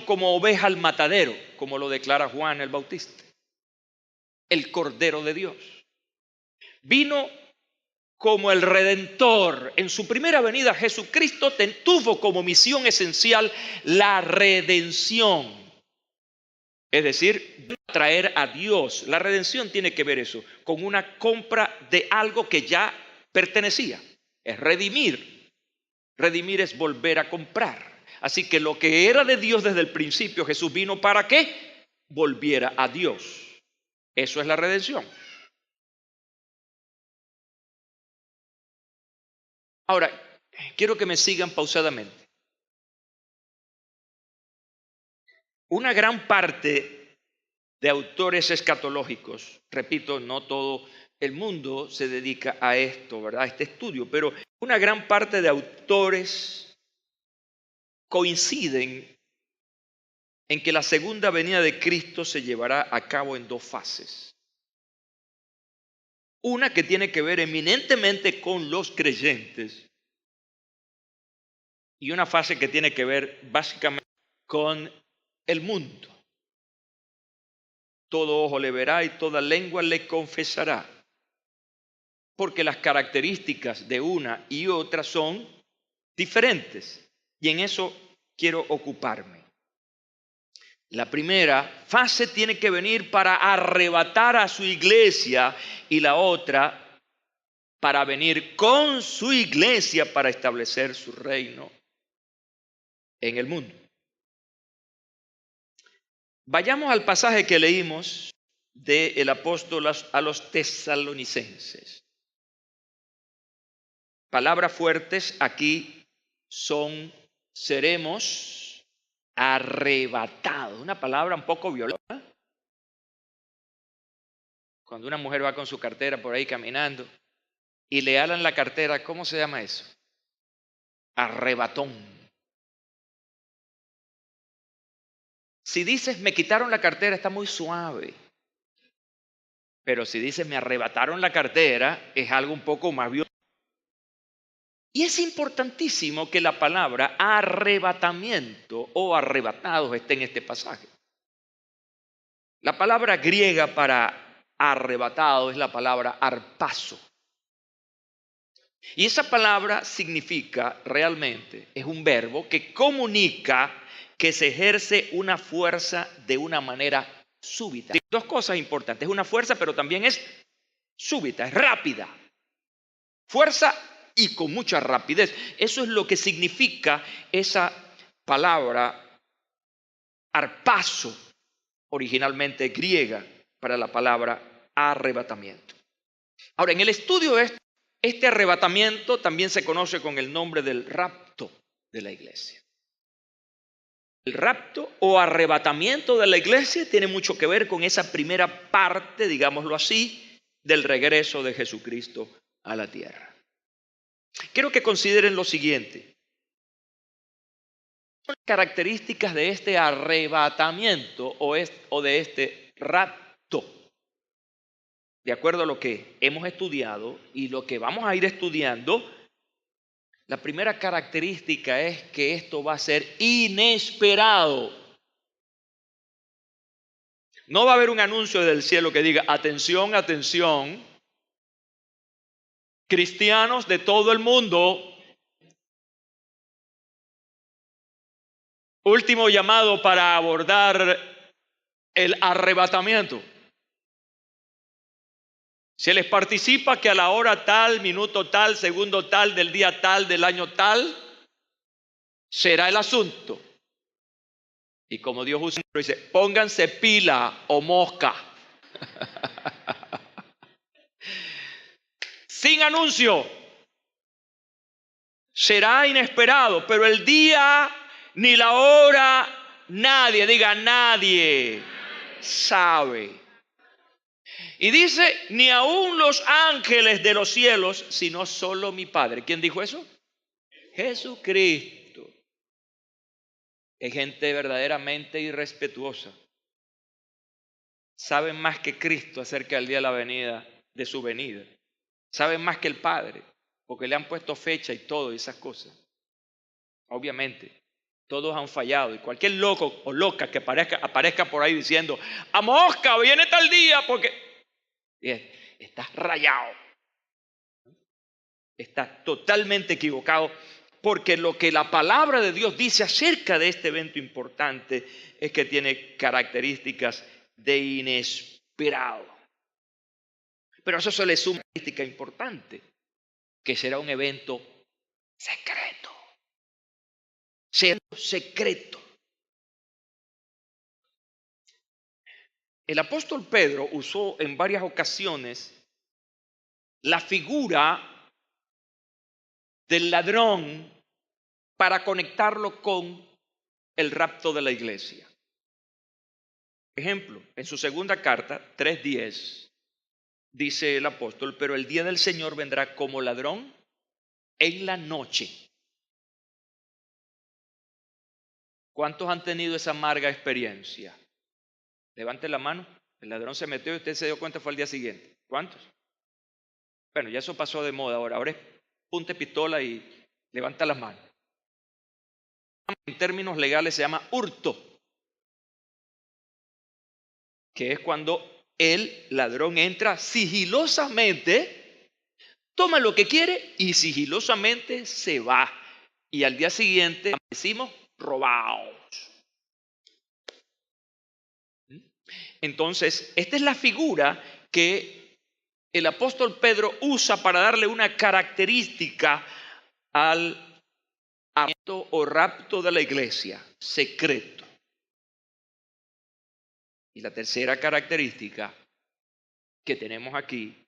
como oveja al matadero, como lo declara Juan el Bautista, el Cordero de Dios. Vino como el Redentor. En su primera venida, Jesucristo tuvo como misión esencial la redención. Es decir, traer a Dios. La redención tiene que ver eso, con una compra de algo que ya pertenecía. Es redimir. Redimir es volver a comprar. Así que lo que era de Dios desde el principio, Jesús vino para que volviera a Dios. Eso es la redención. Ahora, quiero que me sigan pausadamente. Una gran parte de autores escatológicos, repito, no todo el mundo se dedica a esto, ¿verdad? A este estudio, pero una gran parte de autores coinciden en que la segunda venida de Cristo se llevará a cabo en dos fases. Una que tiene que ver eminentemente con los creyentes y una fase que tiene que ver básicamente con el mundo. Todo ojo le verá y toda lengua le confesará. Porque las características de una y otra son diferentes. Y en eso quiero ocuparme. La primera fase tiene que venir para arrebatar a su iglesia y la otra para venir con su iglesia para establecer su reino en el mundo. Vayamos al pasaje que leímos del apóstol a los tesalonicenses. Palabras fuertes aquí son seremos arrebatados. Una palabra un poco violenta. Cuando una mujer va con su cartera por ahí caminando y le alan la cartera, ¿cómo se llama eso? Arrebatón. Si dices me quitaron la cartera, está muy suave. Pero si dices me arrebataron la cartera, es algo un poco más violento. Y es importantísimo que la palabra arrebatamiento o arrebatados esté en este pasaje. La palabra griega para arrebatado es la palabra arpazo. Y esa palabra significa realmente, es un verbo que comunica que se ejerce una fuerza de una manera súbita. Dos cosas importantes, es una fuerza pero también es súbita, es rápida. Fuerza y con mucha rapidez. Eso es lo que significa esa palabra arpazo, originalmente griega, para la palabra arrebatamiento. Ahora, en el estudio de este arrebatamiento también se conoce con el nombre del rapto de la iglesia. El rapto o arrebatamiento de la iglesia tiene mucho que ver con esa primera parte, digámoslo así, del regreso de Jesucristo a la tierra. Quiero que consideren lo siguiente. Las características de este arrebatamiento o de este rapto, de acuerdo a lo que hemos estudiado y lo que vamos a ir estudiando, la primera característica es que esto va a ser inesperado. No va a haber un anuncio del cielo que diga, atención, atención, cristianos de todo el mundo, último llamado para abordar el arrebatamiento. Se les participa que a la hora tal, minuto tal, segundo tal, del día tal, del año tal, será el asunto. Y como Dios usa, dice, pónganse pila o mosca. Sin anuncio. Será inesperado, pero el día ni la hora, nadie, diga nadie, sabe. Y dice, ni aún los ángeles de los cielos, sino solo mi Padre. ¿Quién dijo eso? Jesucristo. Es gente verdaderamente irrespetuosa. Saben más que Cristo acerca del día de la venida, de su venida. Saben más que el Padre, porque le han puesto fecha y todo, y esas cosas. Obviamente, todos han fallado. Y cualquier loco o loca que aparezca por ahí diciendo, a mosca, viene tal día, porque estás rayado. Estás totalmente equivocado, porque lo que la palabra de Dios dice acerca de este evento importante es que tiene características de inesperado. Pero eso se le suma una característica importante, que será un evento secreto. Será secreto. El apóstol Pedro usó en varias ocasiones la figura del ladrón para conectarlo con el rapto de la iglesia. Ejemplo, en su segunda carta, 3:10, dice el apóstol, pero el día del Señor vendrá como ladrón en la noche. ¿Cuántos han tenido esa amarga experiencia? Levante la mano. El ladrón se metió y usted se dio cuenta fue al día siguiente. ¿Cuántos? Bueno, ya eso pasó de moda ahora. Ahora es punte pistola y levanta las manos. En términos legales se llama hurto, que es cuando el ladrón entra sigilosamente, toma lo que quiere y sigilosamente se va. Y al día siguiente decimos robados. Entonces, esta es la figura que el apóstol Pedro usa para darle una característica al arrebato o rapto de la iglesia, secreto. Y la tercera característica que tenemos aquí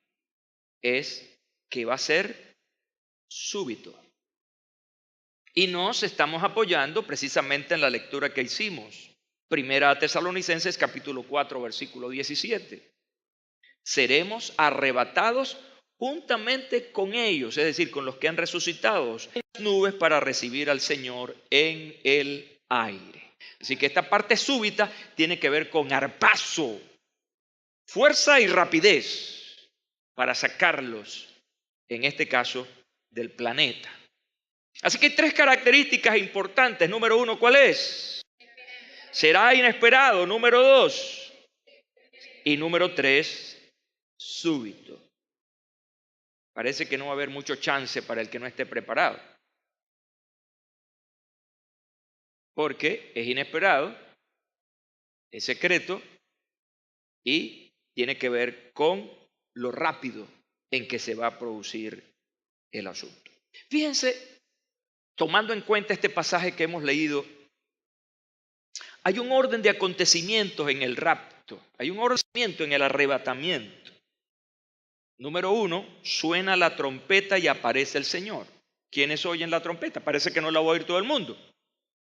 es que va a ser súbito. Y nos estamos apoyando precisamente en la lectura que hicimos. Primera a Tesalonicenses capítulo 4 versículo 17. seremos arrebatados juntamente con ellos, es decir, con los que han resucitado en las nubes para recibir al Señor en el aire. Así que esta parte súbita tiene que ver con arpazo, fuerza y rapidez para sacarlos, en este caso, del planeta. Así que hay tres características importantes. Número uno, ¿cuál es? Será inesperado. Número dos. Y número tres, súbito. Parece que no va a haber mucho chance para el que no esté preparado. Porque es inesperado, es secreto y tiene que ver con lo rápido en que se va a producir el asunto. Fíjense, tomando en cuenta este pasaje que hemos leído, hay un orden de acontecimientos en el rapto, hay un orden en el arrebatamiento. Número uno, suena la trompeta y aparece el Señor. ¿Quiénes oyen la trompeta? Parece que no la va a oír todo el mundo,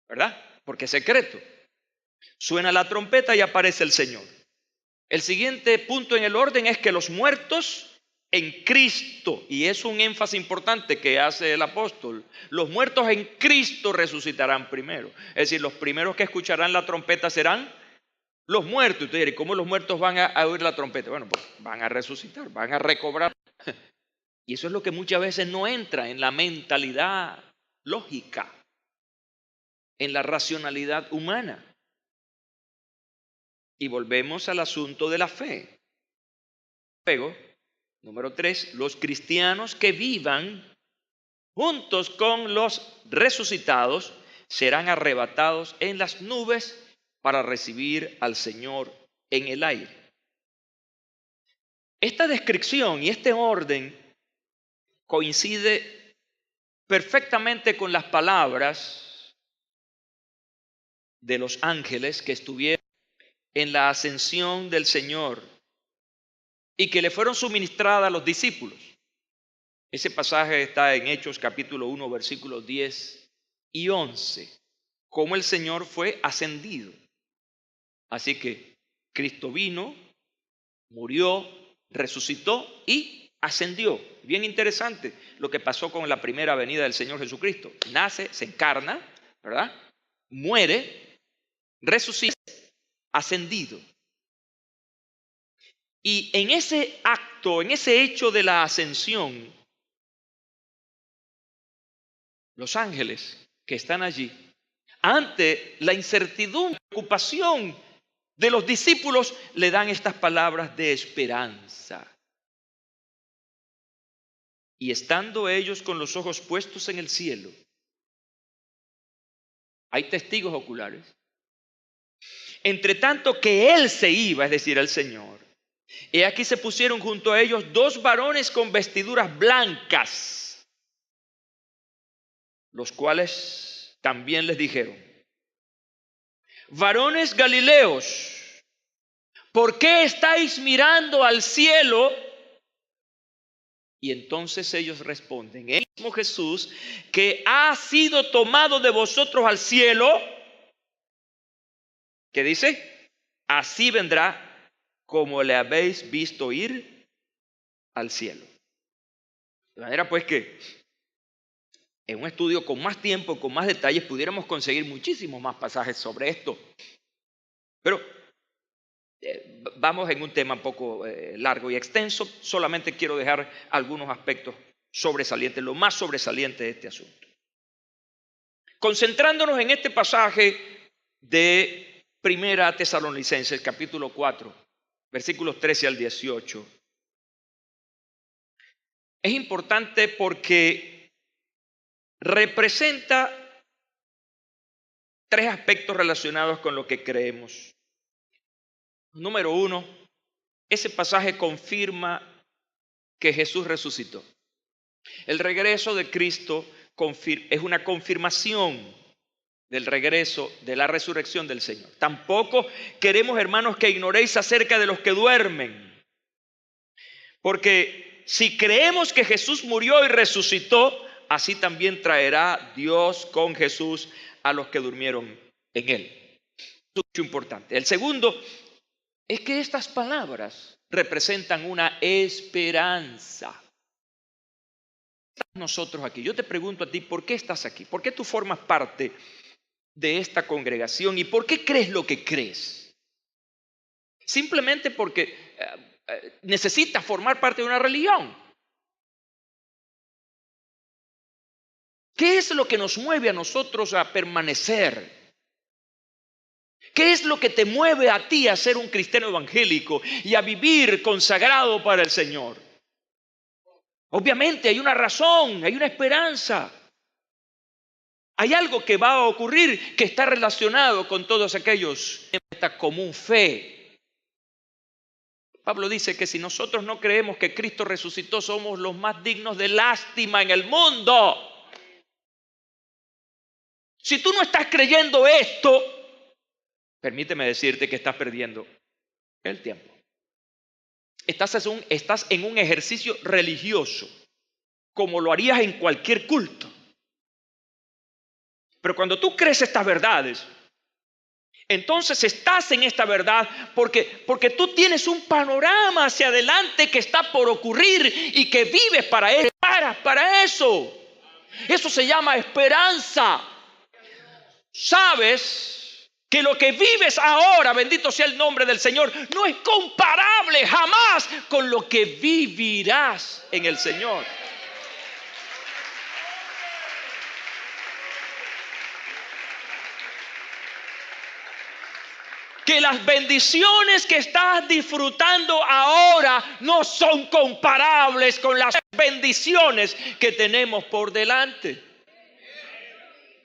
¿verdad? Porque es secreto. Suena la trompeta y aparece el Señor. El siguiente punto en el orden es que los muertos en Cristo, y es un énfasis importante que hace el apóstol, los muertos en Cristo resucitarán primero. Es decir, los primeros que escucharán la trompeta serán los muertos. Usted dirá, ¿cómo los muertos van a oír la trompeta? Bueno, pues van a resucitar, van a recobrar. Y eso es lo que muchas veces no entra en la mentalidad lógica, en la racionalidad humana. Y volvemos al asunto de la fe. Luego, número 3, los cristianos que vivan juntos con los resucitados serán arrebatados en las nubes para recibir al Señor en el aire. Esta descripción y este orden coincide perfectamente con las palabras de los ángeles que estuvieron en la ascensión del Señor y que le fueron suministradas a los discípulos. Ese pasaje está en Hechos capítulo 1, versículos 10 y 11, cómo el Señor fue ascendido. Así que Cristo vino, murió, resucitó y ascendió. Bien interesante lo que pasó con la primera venida del Señor Jesucristo. Nace, se encarna, ¿verdad? Muere, resucita, ascendido. Y en ese acto, en ese hecho de la ascensión, los ángeles que están allí, ante la incertidumbre, preocupación de los discípulos, le dan estas palabras de esperanza. Y estando ellos con los ojos puestos en el cielo, hay testigos oculares. Entre tanto que Él se iba, es decir, el Señor, y aquí se pusieron junto a ellos dos varones con vestiduras blancas, los cuales también les dijeron: varones galileos, ¿por qué estáis mirando al cielo? Y entonces ellos responden: el mismo Jesús que ha sido tomado de vosotros al cielo, ¿qué dice? Así vendrá como le habéis visto ir al cielo. De manera pues que en un estudio con más tiempo, con más detalles, pudiéramos conseguir muchísimos más pasajes sobre esto. Pero vamos en un tema un poco largo y extenso. Solamente quiero dejar algunos aspectos sobresalientes, lo más sobresaliente de este asunto. Concentrándonos en este pasaje de Primera Tesalonicenses, capítulo 4, versículos 13 al 18. Es importante porque representa tres aspectos relacionados con lo que creemos. Número uno, ese pasaje confirma que Jesús resucitó. El regreso de Cristo es una confirmación del regreso, de la resurrección del Señor. Tampoco queremos, hermanos, que ignoréis acerca de los que duermen. Porque si creemos que Jesús murió y resucitó, así también traerá Dios con Jesús a los que durmieron en Él. Eso es mucho importante. El segundo es que estas palabras representan una esperanza. Nosotros aquí, yo te pregunto a ti, ¿por qué estás aquí? ¿Por qué tú formas parte de esta congregación? ¿Y por qué crees lo que crees? Simplemente porque necesitas formar parte de una religión. ¿Qué es lo que nos mueve a nosotros a permanecer? ¿Qué es lo que te mueve a ti a ser un cristiano evangélico y a vivir consagrado para el Señor? Obviamente hay una razón, hay una esperanza. Hay algo que va a ocurrir que está relacionado con todos aquellos en esta común fe. Pablo dice que si nosotros no creemos que Cristo resucitó, somos los más dignos de lástima en el mundo. Si tú no estás creyendo esto, permíteme decirte que estás perdiendo el tiempo. Estás en un ejercicio religioso, como lo harías en cualquier culto. Pero cuando tú crees estas verdades, entonces estás en esta verdad porque tú tienes un panorama hacia adelante que está por ocurrir y que vives para eso. Para eso. Eso se llama esperanza. Sabes que lo que vives ahora, bendito sea el nombre del Señor, no es comparable jamás con lo que vivirás en el Señor. Que las bendiciones que estás disfrutando ahora no son comparables con las bendiciones que tenemos por delante.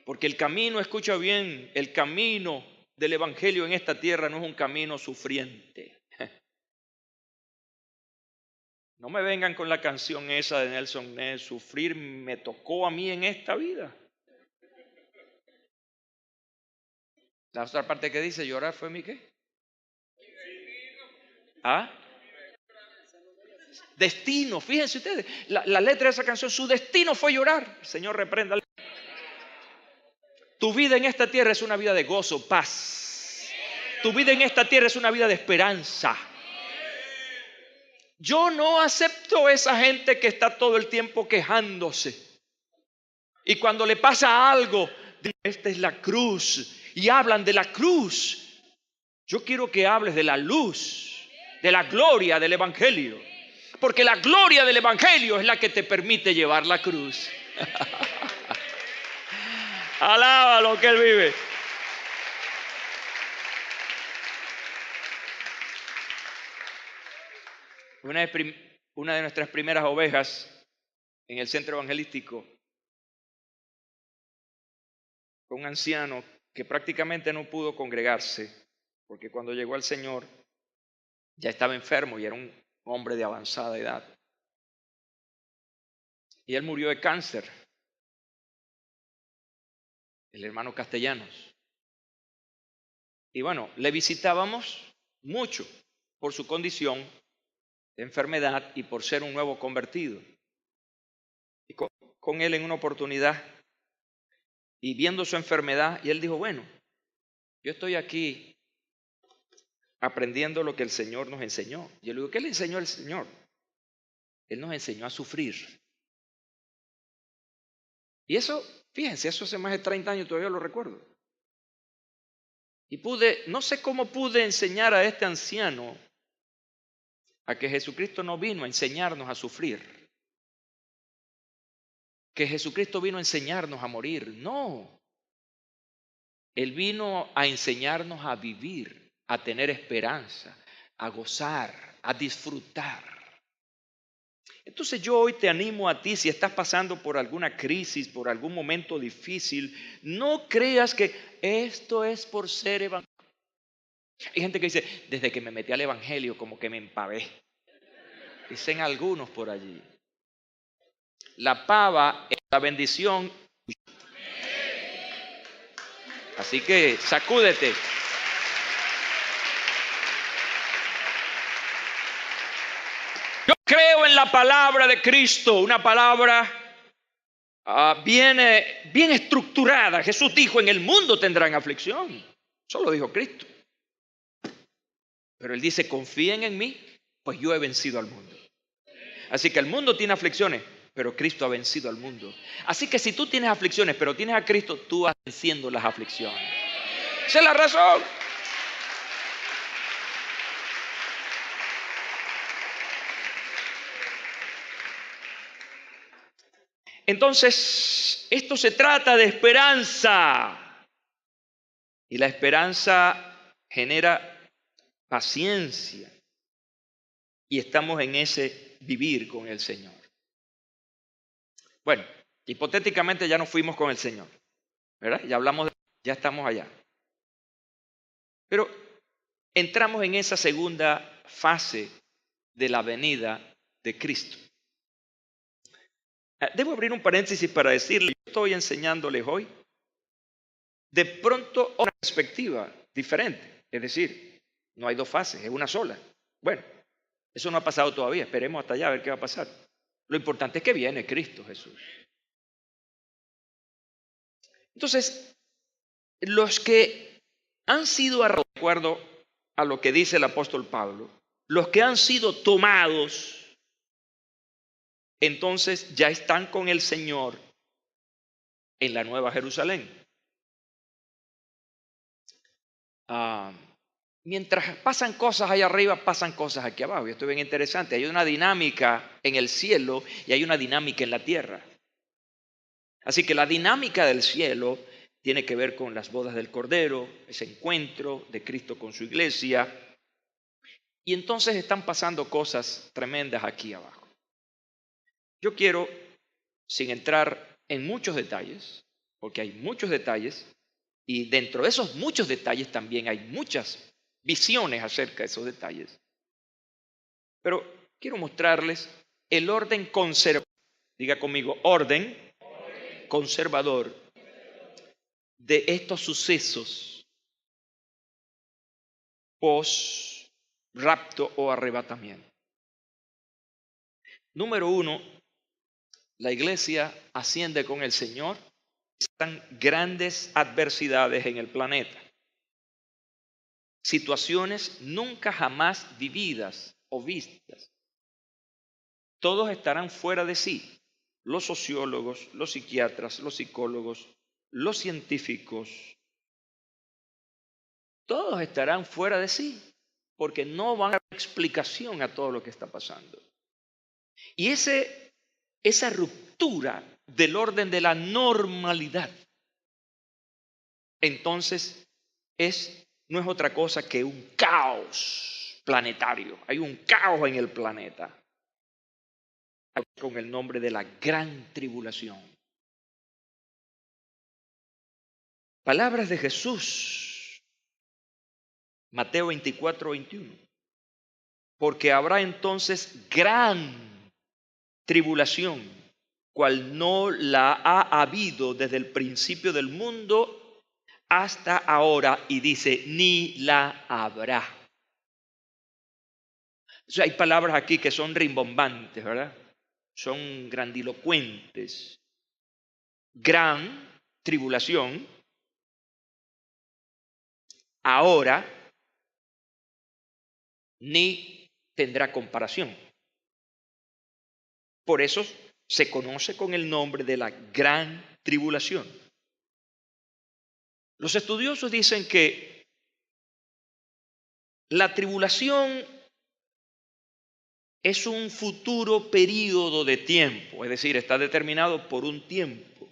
Porque el camino, escucha bien, el camino del evangelio en esta tierra no es un camino sufriente. No me vengan con la canción esa de Nelson Ness, sufrir me tocó a mí en esta vida. La otra parte que dice, llorar fue mi ¿qué? ¿Ah? Destino, fíjense ustedes, la letra de esa canción, su destino fue llorar. El Señor reprenda. Tu vida en esta tierra es una vida de gozo, paz. Tu vida en esta tierra es una vida de esperanza. Yo no acepto esa gente que está todo el tiempo quejándose. Y cuando le pasa algo, esta es la cruz. Y hablan de la cruz. Yo quiero que hables de la luz, de la gloria del evangelio. Porque la gloria del evangelio es la que te permite llevar la cruz. Alaba lo que Él vive. Una de nuestras primeras ovejas en el centro evangelístico fue un anciano que prácticamente no pudo congregarse porque cuando llegó al Señor ya estaba enfermo y era un hombre de avanzada edad. Y él murió de cáncer. El hermano Castellanos. Y bueno, le visitábamos mucho por su condición de enfermedad y por ser un nuevo convertido. Y con él en una oportunidad y viendo su enfermedad, y él dijo, bueno, yo estoy aquí aprendiendo lo que el Señor nos enseñó. Yo le digo, ¿qué le enseñó el Señor? Él nos enseñó a sufrir. Y eso, fíjense, eso hace más de 30 años, todavía lo recuerdo. Y no sé cómo pude enseñar a este anciano a que Jesucristo no vino a enseñarnos a sufrir. Que Jesucristo vino a enseñarnos a morir. No. Él vino a enseñarnos a vivir, a tener esperanza, a gozar, a disfrutar. Entonces yo hoy te animo a ti, si estás pasando por alguna crisis, por algún momento difícil, no creas que esto es por ser evangélico. Hay gente que dice, desde que me metí al evangelio como que me empavé. Dicen algunos por allí. La pava es la bendición. Así que sacúdete. Yo creo en la palabra de Cristo, una palabra bien estructurada. Jesús dijo, en el mundo tendrán aflicción. Eso lo dijo Cristo. Pero Él dice, confíen en mí, pues yo he vencido al mundo. Así que el mundo tiene aflicciones, pero Cristo ha vencido al mundo. Así que si tú tienes aflicciones, pero tienes a Cristo, tú vas venciendo las aflicciones. Esa es la razón. Entonces, esto se trata de esperanza. Y la esperanza genera paciencia. Y estamos en ese vivir con el Señor. Bueno, hipotéticamente ya nos fuimos con el Señor, ¿verdad? Ya hablamos, ya estamos allá. Pero entramos en esa segunda fase de la venida de Cristo. Debo abrir un paréntesis para decirle, yo estoy enseñándoles hoy de pronto una perspectiva diferente. Es decir, no hay dos fases, es una sola. Bueno, eso no ha pasado todavía, esperemos hasta allá a ver qué va a pasar. Lo importante es que viene Cristo Jesús. Entonces, los que han sido, de acuerdo a lo que dice el apóstol Pablo, los que han sido tomados, entonces ya están con el Señor en la Nueva Jerusalén. Mientras pasan cosas allá arriba, pasan cosas aquí abajo. Y esto es bien interesante. Hay una dinámica en el cielo y hay una dinámica en la tierra. Así que la dinámica del cielo tiene que ver con las bodas del Cordero, ese encuentro de Cristo con su iglesia. Y entonces están pasando cosas tremendas aquí abajo. Yo quiero, sin entrar en muchos detalles, porque hay muchos detalles, y dentro de esos muchos detalles también hay muchas visiones acerca de esos detalles. Pero quiero mostrarles el orden conservador. Diga conmigo, orden conservador de estos sucesos post rapto o arrebatamiento. Número 1, la iglesia asciende con el Señor. Están grandes adversidades en el planeta. Situaciones nunca jamás vividas o vistas. Todos estarán fuera de sí. Los sociólogos, los psiquiatras, los psicólogos, los científicos. Todos estarán fuera de sí porque no van a dar explicación a todo lo que está pasando. Y esa ruptura del orden de la normalidad, entonces no es otra cosa que un caos planetario. Hay un caos en el planeta con el nombre de la gran tribulación. Palabras de Jesús, Mateo 24:21. Porque habrá entonces gran tribulación, cual no la ha habido desde el principio del mundo hasta ahora, y dice, ni la habrá. O sea, hay palabras aquí que son rimbombantes, ¿verdad? Son grandilocuentes. Gran tribulación, ahora, ni tendrá comparación. Por eso se conoce con el nombre de la gran tribulación. Los estudiosos dicen que la tribulación es un futuro periodo de tiempo, es decir, está determinado por un tiempo,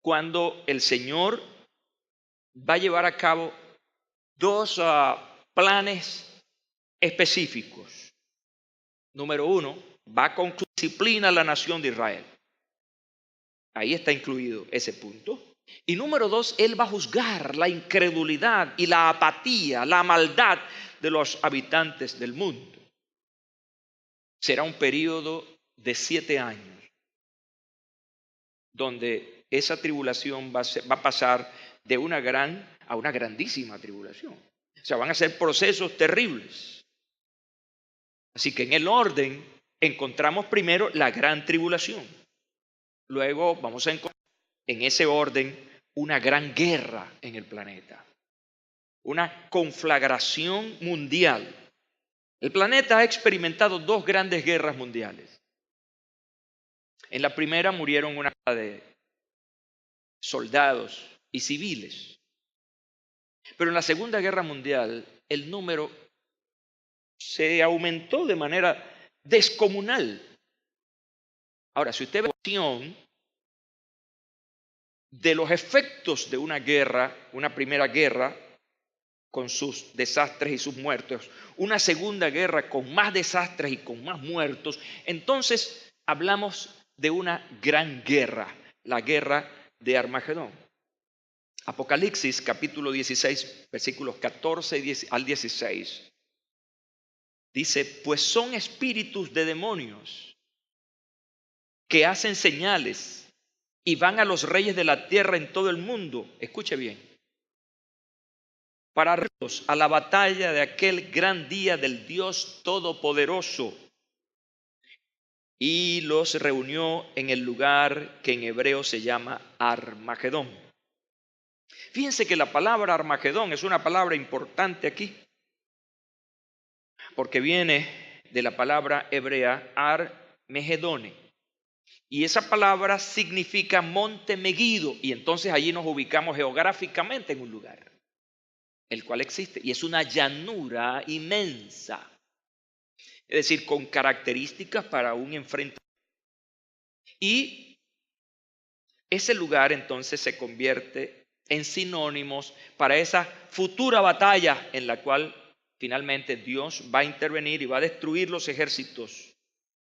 cuando el Señor va a llevar a cabo dos planes específicos. Número 1, va con disciplina a la nación de Israel. Ahí está incluido ese punto. Y número 2, Él va a juzgar la incredulidad y la apatía, la maldad de los habitantes del mundo. Será un periodo de 7 años, donde esa tribulación va a pasar de una gran a una grandísima tribulación. O sea, van a ser procesos terribles. Así que en el orden encontramos primero la gran tribulación. Luego vamos a encontrar en ese orden una gran guerra en el planeta. Una conflagración mundial. El planeta ha experimentado dos grandes guerras mundiales. En la primera murieron una cantidad de soldados y civiles. Pero en la Segunda Guerra Mundial el número se aumentó de manera descomunal. Ahora, si usted ve la cuestión de los efectos de una guerra, una primera guerra con sus desastres y sus muertos, una segunda guerra con más desastres y con más muertos, entonces hablamos de una gran guerra, la guerra de Armagedón. Apocalipsis capítulo 16, versículos 14 al 16. Dice, pues son espíritus de demonios que hacen señales y van a los reyes de la tierra en todo el mundo. Escuche bien. Para reunirlos a la batalla de aquel gran día del Dios Todopoderoso. Y los reunió en el lugar que en hebreo se llama Armagedón. Fíjense que la palabra Armagedón es una palabra importante aquí, porque viene de la palabra hebrea Ar-Megedone. Y esa palabra significa monte Megido, y entonces allí nos ubicamos geográficamente en un lugar, el cual existe, y es una llanura inmensa, es decir, con características para un enfrentamiento. Y ese lugar entonces se convierte en sinónimos para esa futura batalla en la cual finalmente Dios va a intervenir y va a destruir los ejércitos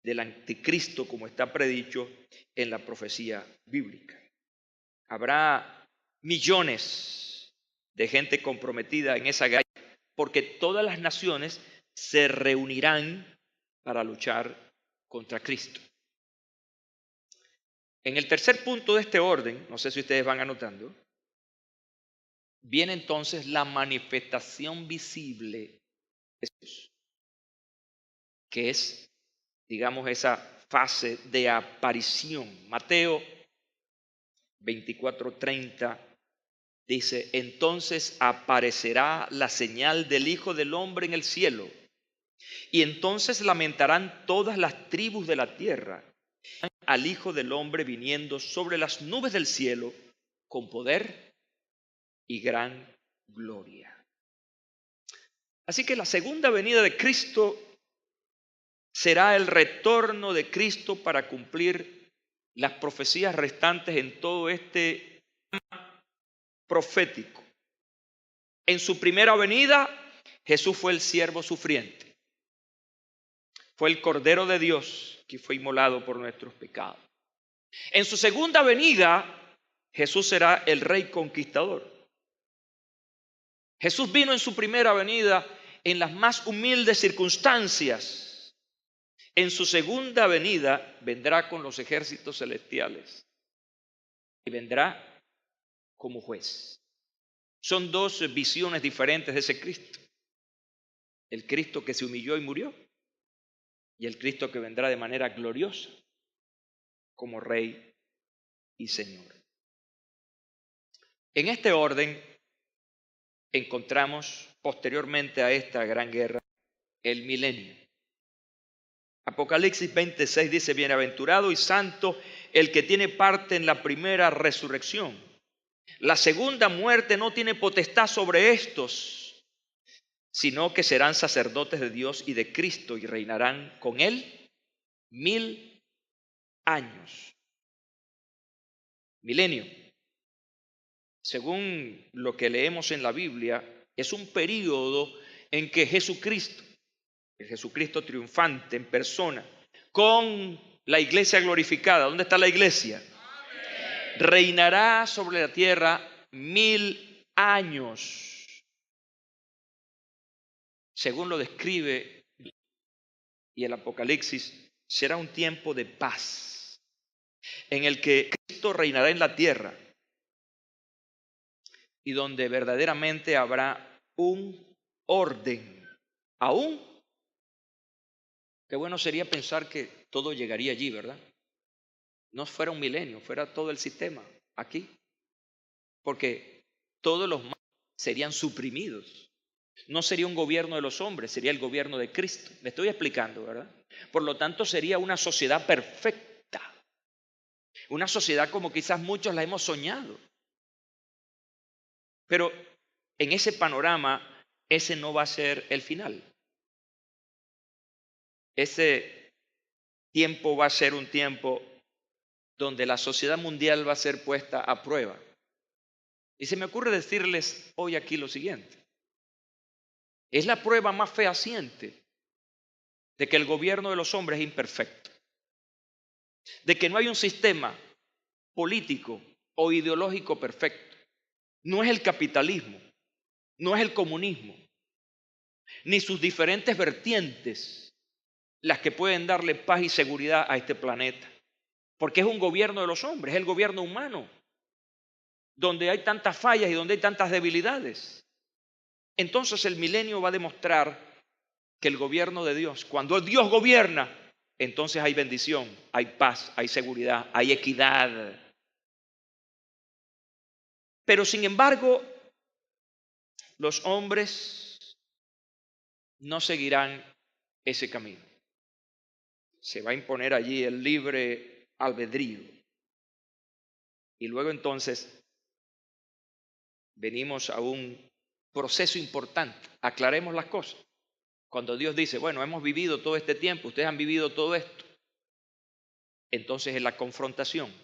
del anticristo, como está predicho en la profecía bíblica. Habrá millones de gente comprometida en esa guerra, porque todas las naciones se reunirán para luchar contra Cristo. En el tercer punto de este orden, no sé si ustedes van anotando, viene entonces la manifestación visible de Jesús, que es, digamos, esa fase de aparición. Mateo 24:30 dice, entonces aparecerá la señal del Hijo del Hombre en el cielo, y entonces lamentarán todas las tribus de la tierra al Hijo del Hombre viniendo sobre las nubes del cielo con poder y gran gloria. Así que la segunda venida de Cristo será el retorno de Cristo para cumplir las profecías restantes en todo este profético. En su primera venida, Jesús fue el siervo sufriente. Fue el Cordero de Dios que fue inmolado por nuestros pecados. En su segunda venida, Jesús será el Rey conquistador. Jesús vino en su primera venida en las más humildes circunstancias. En su segunda venida vendrá con los ejércitos celestiales y vendrá como juez. Son dos visiones diferentes de ese Cristo. El Cristo que se humilló y murió, y el Cristo que vendrá de manera gloriosa como Rey y Señor. En este orden encontramos posteriormente a esta gran guerra el milenio. Apocalipsis 26 dice, bienaventurado y santo el que tiene parte en la primera resurrección. La segunda muerte no tiene potestad sobre estos, sino que serán sacerdotes de Dios y de Cristo y reinarán con él 1000 años. Milenio, según lo que leemos en la Biblia, es un período en que Jesucristo, el Jesucristo triunfante en persona, con la iglesia glorificada, ¿dónde está la iglesia? Reinará sobre la tierra 1000 años. Según lo describe y el Apocalipsis, será un tiempo de paz en el que Cristo reinará en la tierra y donde verdaderamente habrá un orden. Aún, qué bueno sería pensar que todo llegaría allí, ¿verdad? No fuera un milenio, fuera todo el sistema aquí, porque todos los males serían suprimidos. No sería un gobierno de los hombres, sería el gobierno de Cristo. Me estoy explicando, ¿verdad? Por lo tanto, sería una sociedad perfecta. Una sociedad como quizás muchos la hemos soñado. Pero en ese panorama, ese no va a ser el final. Ese tiempo va a ser un tiempo donde la sociedad mundial va a ser puesta a prueba. Y se me ocurre decirles hoy aquí lo siguiente. Es la prueba más fehaciente de que el gobierno de los hombres es imperfecto. De que no hay un sistema político o ideológico perfecto. No es el capitalismo, no es el comunismo, ni sus diferentes vertientes las que pueden darle paz y seguridad a este planeta. Porque es un gobierno de los hombres, es el gobierno humano, donde hay tantas fallas y donde hay tantas debilidades. Entonces el milenio va a demostrar que el gobierno de Dios, cuando Dios gobierna, entonces hay bendición, hay paz, hay seguridad, hay equidad. Pero sin embargo, los hombres no seguirán ese camino. Se va a imponer allí el libre albedrío. Y luego entonces venimos a un proceso importante. Aclaremos las cosas. Cuando Dios dice, bueno, hemos vivido todo este tiempo, ustedes han vivido todo esto. Entonces es la confrontación,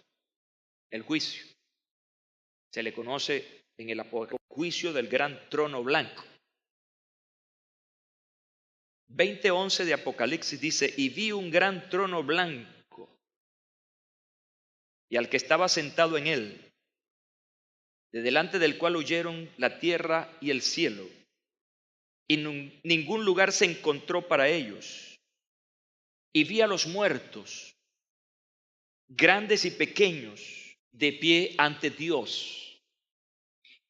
el juicio. Se le conoce en el juicio del gran trono blanco. 20:11 de Apocalipsis dice, y vi un gran trono blanco y al que estaba sentado en él, de delante del cual huyeron la tierra y el cielo, y ningún lugar se encontró para ellos. Y vi a los muertos, grandes y pequeños, de pie ante Dios.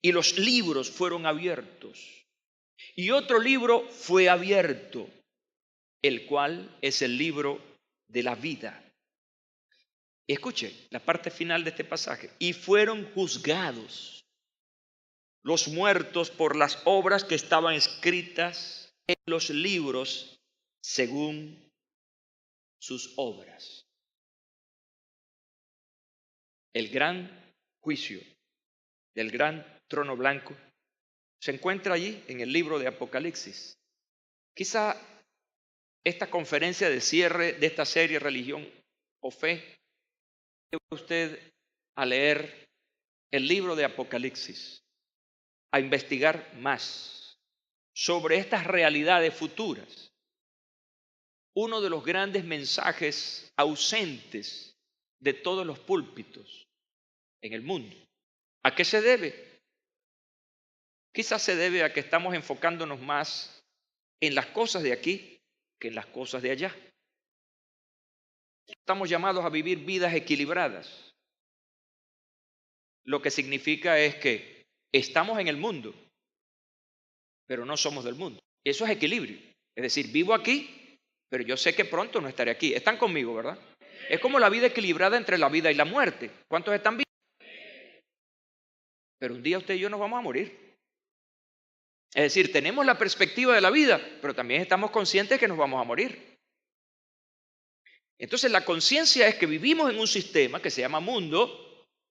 Y los libros fueron abiertos. Y otro libro fue abierto, el cual es el libro de la vida. Escuche la parte final de este pasaje. Y fueron juzgados los muertos por las obras que estaban escritas en los libros según sus obras. El gran juicio del gran trono blanco se encuentra allí en el libro de Apocalipsis. Quizá esta conferencia de cierre de esta serie Religión o Fe, lleve usted a leer el libro de Apocalipsis, a investigar más sobre estas realidades futuras. Uno de los grandes mensajes ausentes de todos los púlpitos en el mundo. ¿A qué se debe? Quizás se debe a que estamos enfocándonos más en las cosas de aquí que en las cosas de allá. Estamos llamados a vivir vidas equilibradas. Lo que significa es que estamos en el mundo, pero no somos del mundo. Eso es equilibrio. Es decir, vivo aquí, pero yo sé que pronto no estaré aquí. Están conmigo, ¿verdad? Es como la vida equilibrada entre la vida y la muerte. ¿Cuántos están vivos? Pero un día usted y yo nos vamos a morir. Es decir, tenemos la perspectiva de la vida, pero también estamos conscientes que nos vamos a morir. Entonces la conciencia es que vivimos en un sistema que se llama mundo,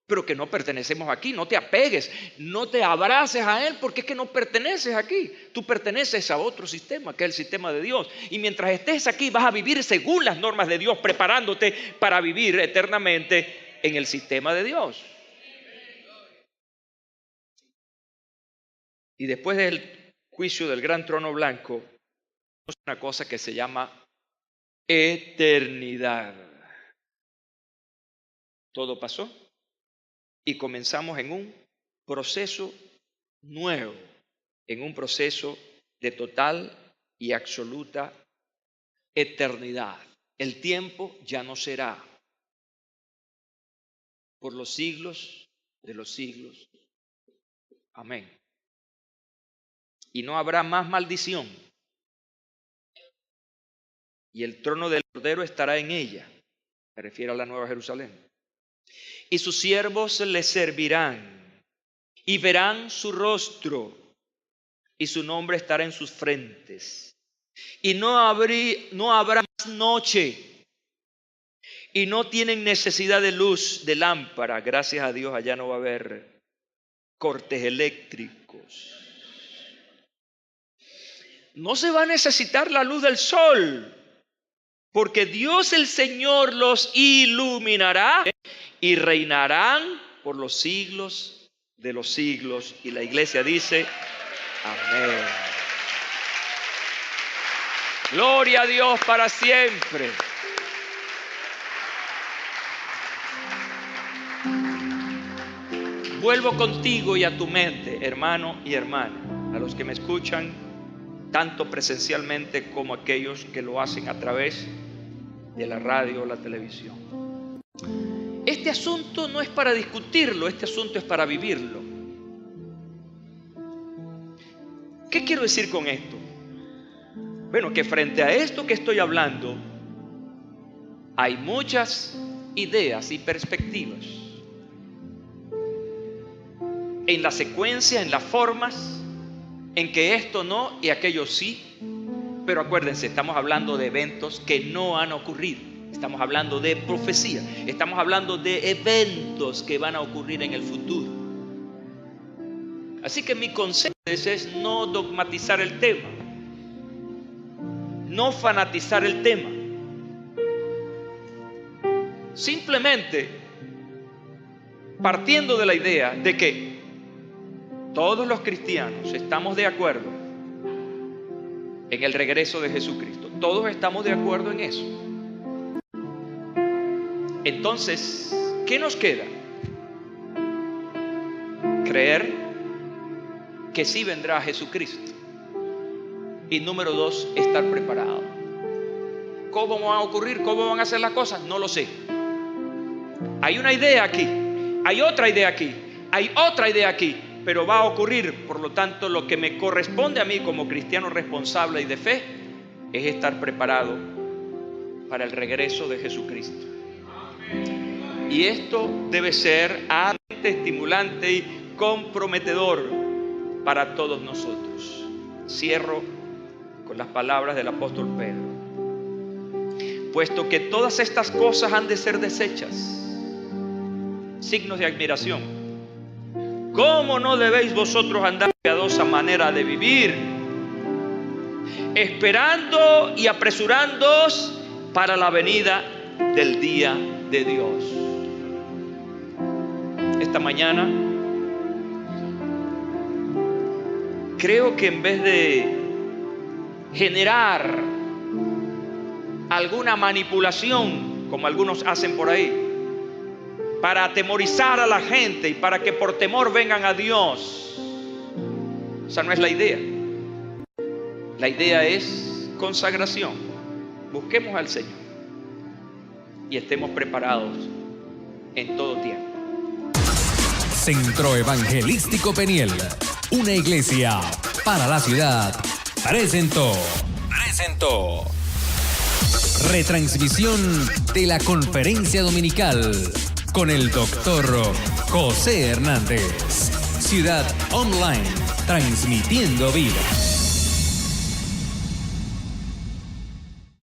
pero que no pertenecemos aquí. No te apegues, no te abraces a él porque es que no perteneces aquí. Tú perteneces a otro sistema, que es el sistema de Dios. Y mientras estés aquí vas a vivir según las normas de Dios, preparándote para vivir eternamente en el sistema de Dios. Y después del juicio del gran trono blanco, es una cosa que se llama eternidad. Todo pasó y comenzamos en un proceso nuevo, en un proceso de total y absoluta eternidad. El tiempo ya no será por los siglos de los siglos. Amén. Y no habrá más maldición. Y el trono del Cordero estará en ella. Se refiere a la Nueva Jerusalén. Y sus siervos le servirán y verán su rostro. y su nombre estará en sus frentes. Y no habrá más noche, y no tienen necesidad de luz de lámpara. Gracias a Dios, allá no va a haber cortes eléctricos. No se va a necesitar la luz del sol, porque Dios el Señor los iluminará y reinarán por los siglos de los siglos. Y la iglesia dice, amén. Gloria a Dios para siempre. Vuelvo contigo y a tu mente, hermano y hermana, a los que me escuchan, tanto presencialmente como aquellos que lo hacen a través de la radio o la televisión. Este asunto no es para discutirlo, este asunto es para vivirlo. ¿Qué quiero decir con esto? Bueno, que frente a esto que estoy hablando, hay muchas ideas y perspectivas. En la secuencia, en las formas, en que esto no y aquello sí. Pero acuérdense, estamos hablando de eventos que no han ocurrido. Estamos hablando de profecía. Estamos hablando de eventos que van a ocurrir en el futuro. Así que mi consejo es no dogmatizar el tema, no fanatizar el tema. Simplemente partiendo de la idea de que todos los cristianos estamos de acuerdo en el regreso de Jesucristo. Todos estamos de acuerdo en eso. Entonces, ¿qué nos queda? Creer que sí vendrá Jesucristo. Y número 2, estar preparado. ¿Cómo van a ocurrir? ¿Cómo van a hacer las cosas? No lo sé. Hay una idea aquí, hay otra idea aquí, hay otra idea aquí, pero va a ocurrir. Por lo tanto, lo que me corresponde a mí como cristiano responsable y de fe es estar preparado para el regreso de Jesucristo. Y esto debe ser altamente estimulante y comprometedor para todos nosotros. Cierro con las palabras del apóstol Pedro. Puesto que todas estas cosas han de ser deshechas, signos de admiración, ¿cómo no debéis vosotros andar en piadosa manera de vivir, esperando y apresurándoos para la venida del día de Dios? Esta mañana creo que en vez de generar alguna manipulación, como algunos hacen por ahí, para atemorizar a la gente y para que por temor vengan a Dios, esa no es la idea. La idea es consagración. Busquemos al Señor y estemos preparados en todo tiempo. Centro Evangelístico Peniel, una iglesia para la ciudad, presentó retransmisión de la conferencia dominical con el doctor José Hernández. Ciudad Online, transmitiendo vida.